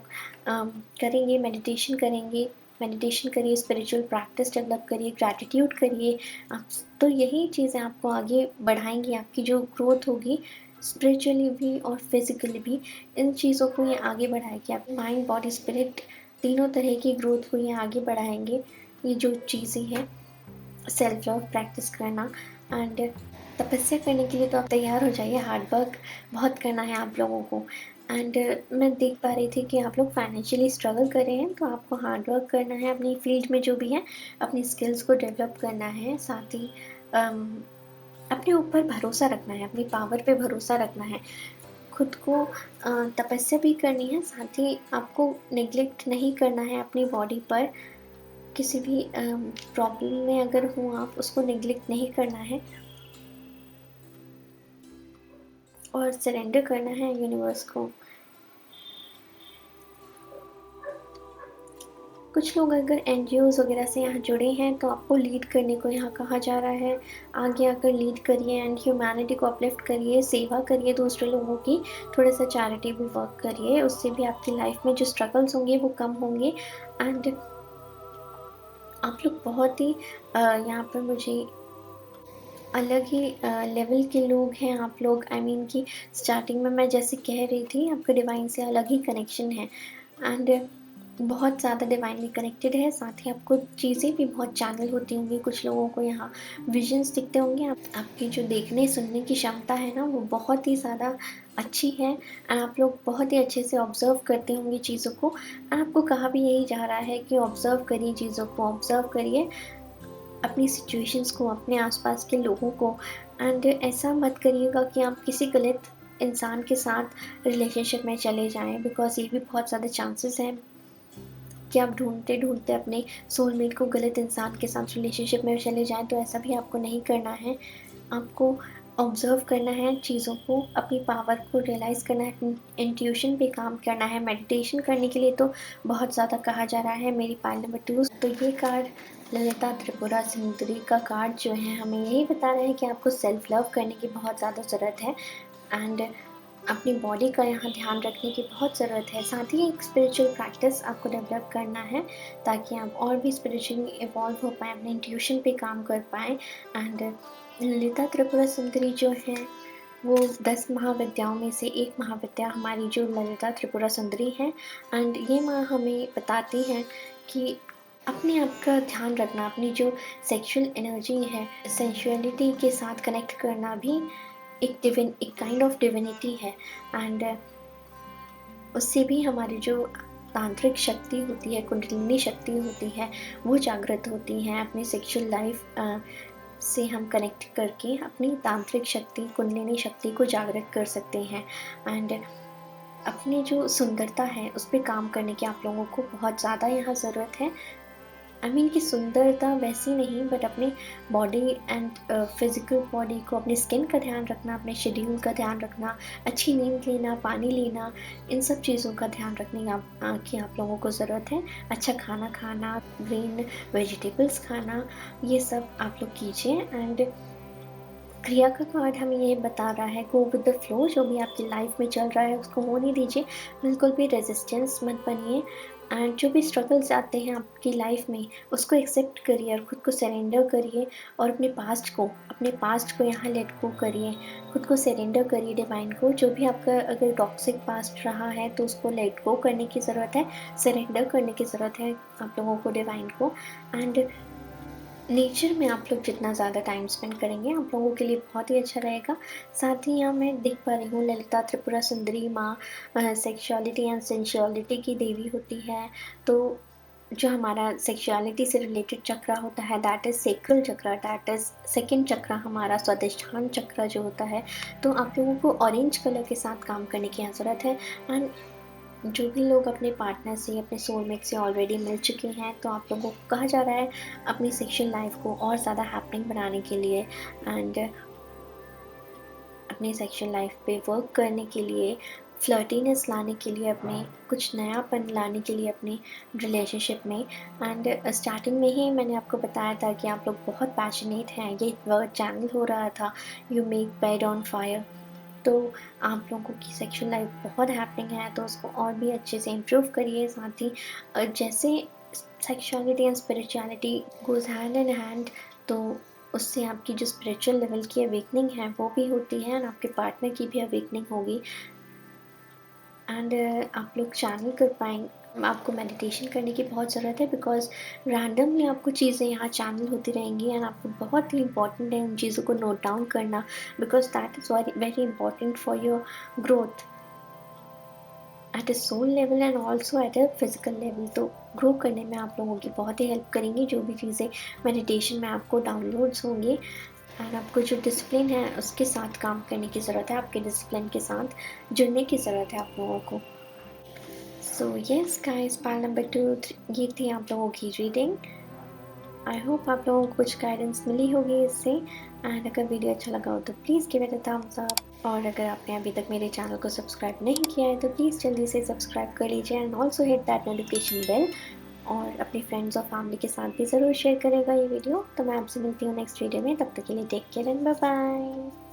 करेंगे, मेडिटेशन करिए, स्पिरिचुअल प्रैक्टिस डेवलप करिए, ग्रैटिट्यूड करिए आप। तो यही चीज़ें आपको आगे बढ़ाएंगी, आपकी जो ग्रोथ होगी स्पिरिचुअली भी और फिज़िकली भी, इन चीज़ों को ये आगे बढ़ाएगी। आप माइंड, बॉडी, स्पिरिट तीनों तरह की ग्रोथ को ये आगे बढ़ाएंगे। ये जो चीज़ें हैं, सेल्फ लव प्रैक्टिस करना एंड तपस्या करने के लिए तो आप तैयार हो जाइए। हार्ड वर्क बहुत करना है आप लोगों को। एंड मैं देख पा रही थी कि आप लोग फाइनेंशियली स्ट्रगल कर रहे हैं, तो आपको हार्ड वर्क करना है अपनी फील्ड में जो भी है, अपनी स्किल्स को डेवलप करना है। साथ ही अपने ऊपर भरोसा रखना है, अपनी पावर पे भरोसा रखना है। खुद को तपस्या भी करनी है, साथ ही आपको नेग्लेक्ट नहीं करना है अपनी बॉडी पर। किसी भी प्रॉब्लम में अगर हो आप, उसको नेग्लेक्ट नहीं करना है और सरेंडर करना है यूनिवर्स को। कुछ लोग अगर एनजीओज़ वगैरह से यहाँ जुड़े हैं तो आपको लीड करने को यहाँ कहा जा रहा है। आगे आकर लीड करिए एंड ह्यूमैनिटी को अपलिफ्ट करिए, सेवा करिए दूसरे लोगों की, थोड़ा सा चैरिटेबल वर्क करिए। उससे भी आपकी लाइफ में जो स्ट्रगल्स होंगे वो कम होंगे। एंड आप लोग बहुत ही यहाँ पर मुझे अलग ही लेवल के लोग हैं आप लोग। आई मीन कि स्टार्टिंग में मैं जैसे कह रही थी, आपका डिवाइन से अलग ही कनेक्शन है एंड बहुत ज़्यादा डिवाइनली कनेक्टेड है। साथ ही आपको चीज़ें भी बहुत चैनल होती होंगी, कुछ लोगों को यहाँ विजन्स दिखते होंगे। आपकी जो देखने सुनने की क्षमता है ना, वो बहुत ही ज़्यादा अच्छी है एंड आप लोग बहुत ही अच्छे से ऑब्ज़र्व करते होंगे चीज़ों को। एंड आपको कहा भी यही जा रहा है कि ऑब्ज़र्व करिए चीज़ों को, ऑब्ज़र्व करिए अपनी सिचुएशंस को, अपने आसपास के लोगों को। एंड ऐसा मत करिएगा कि आप किसी गलत इंसान के साथ रिलेशनशिप में चले जाएं, बिकॉज़ ये भी बहुत ज़्यादा चांसेस हैं कि आप ढूंढते ढूंढते अपने सोलमेट को गलत इंसान के साथ रिलेशनशिप में चले जाएं। तो ऐसा भी आपको नहीं करना है। आपको ऑब्ज़र्व करना है चीज़ों को, अपनी पावर को रियलाइज़ करना है, इंट्यूशन पे काम करना है। मेडिटेशन करने के लिए तो बहुत ज़्यादा कहा जा रहा है। मेरी पाइल नंबर 2, तो ये कार्ड ललिता त्रिपुरा सुंदरी का कार्ड जो है हमें यही बता रहा है कि आपको सेल्फ लव करने की बहुत ज़्यादा ज़रूरत है एंड अपनी बॉडी का यहाँ ध्यान रखने की बहुत ज़रूरत है। साथ ही एक स्पिरिचुअल प्रैक्टिस आपको डेवलप करना है ताकि आप और भी स्पिरिचुअली इवॉल्व हो पाएँ, अपने इंट्यूशन पे काम कर पाएँ। एंड ललिता त्रिपुरा सुंदरी जो है वो 10 महाविद्याओं में से एक महाविद्या हमारी जो ललिता त्रिपुरा सुंदरी है। एंड ये माँ हमें बताती हैं कि अपने आप का ध्यान रखना, अपनी जो सेक्सुअल एनर्जी है, सेंसुअलिटी के साथ कनेक्ट करना भी एक काइंड ऑफ डिविनिटी है। एंड उससे भी हमारी जो तांत्रिक शक्ति होती है, कुंडलिनी शक्ति होती है, वो जागृत होती है। अपनी सेक्सुअल लाइफ से हम कनेक्ट करके अपनी तांत्रिक शक्ति, कुंडलिनी शक्ति को जागृत कर सकते हैं। एंड अपनी जो सुंदरता है उस पर काम करने की आप लोगों को बहुत ज़्यादा यहाँ ज़रूरत है। आई मीन कि सुंदरता वैसी नहीं, बट अपनी बॉडी एंड फिज़िकल बॉडी को, अपनी स्किन का ध्यान रखना, अपने शेड्यूल का ध्यान रखना, अच्छी नींद लेना, पानी लेना, इन सब चीज़ों का ध्यान रखने की आप लोगों को ज़रूरत है। अच्छा खाना खाना, ग्रीन वेजिटेबल्स खाना, ये सब आप लोग कीजिए। एंड क्रिया का कार्ड हमें ये बता रहा है, गो विद द फ्लो। जो भी आपकी लाइफ में चल रहा है उसको होने दीजिए, बिल्कुल भी रेजिस्टेंस मत बनिए। एंड जो भी स्ट्रगल्स आते हैं आपकी लाइफ में उसको एक्सेप्ट करिए और ख़ुद को सरेंडर करिए और अपने पास्ट को यहाँ लेट गो करिए। खुद को सरेंडर करिए डिवाइन को। जो भी आपका अगर टॉक्सिक पास्ट रहा है तो उसको लेट गो करने की ज़रूरत है, सरेंडर करने की ज़रूरत है आप लोगों को डिवाइन को। एंड नेचर में आप लोग जितना ज़्यादा टाइम स्पेंड करेंगे आप लोगों के लिए बहुत ही अच्छा रहेगा। साथ ही यहाँ मैं देख पा रही हूँ ललिता त्रिपुरा सुंदरी माँ सेक्सुअलिटी एंड सेंसुअलिटी की देवी होती है। तो जो हमारा सेक्सुअलिटी से रिलेटेड चक्र होता है, दैट इज़ सेक्रल चक्र, दैट इज़ सेकंड चक्र हमारा स्वादिष्ठान चक्र जो होता है। तो आप लोगों को ऑरेंज कलर के साथ काम करने की यहाँ ज़रूरत है। एंड जो भी लोग अपने पार्टनर से, अपने सोलमेट से ऑलरेडी मिल चुके हैं, तो आप लोगों को कहा जा रहा है अपनी सेक्शुअल लाइफ को और ज़्यादा हैपनिंग बनाने के लिए एंड अपनी सेक्शुअल लाइफ पे वर्क करने के लिए, फ्लर्टीनेस लाने के लिए, अपने कुछ नयापन लाने के लिए अपनी रिलेशनशिप में। एंड स्टार्टिंग में ही मैंने आपको बताया था कि आप लोग बहुत पैशनेट हैं, ये वर्ड चैनल हो रहा था, you make bed on fire. तो आप लोगों की सेक्शुअल लाइफ बहुत हैपनिंग है, तो उसको और भी अच्छे से इम्प्रूव करिए। साथ ही जैसे sexuality and spirituality goes hand in hand, तो उससे आपकी जो स्पिरिचुअल लेवल की अवेकनिंग है वो भी होती है एंड आपके पार्टनर की भी अवेकनिंग होगी। एंड आप लोग चैनल कर पाएंगे। आपको मेडिटेशन करने की बहुत ज़रूरत है, बिकॉज रैंडमली आपको चीज़ें यहाँ चैनल होती रहेंगी एंड आपको बहुत ही इंपॉर्टेंट है उन चीज़ों को नोट डाउन करना, because that is very very important for your growth at a soul level and also at a physical level. तो ग्रो करने में आप लोगों की बहुत ही हेल्प करेंगी जो भी चीज़ें मेडिटेशन में आपको डाउनलोड्स होंगी। एंड आपको जो डिसिप्लिन है उसके साथ काम करने की ज़रूरत है, आपके डिसिप्लिन के साथ जुड़ने की ज़रूरत है आप लोगों को। So yes guys, part number 2 ये थी आप लोगों की रीडिंग। आई होप आप लोगों को कुछ गाइडेंस मिली होगी इससे। एंड अगर वीडियो अच्छा लगा हो तो please give it a thumbs up. और अगर आपने अभी तक मेरे चैनल को सब्सक्राइब नहीं किया है तो प्लीज़ जल्दी से सब्सक्राइब कर लीजिए and also hit that notification bell. और अपने फ्रेंड्स और फैमिली के साथ भी ज़रूर शेयर करेगा ये वीडियो। तो मैं आपसे मिलती हूँ नेक्स्ट वीडियो में, तब तक के लिए take care and bye bye.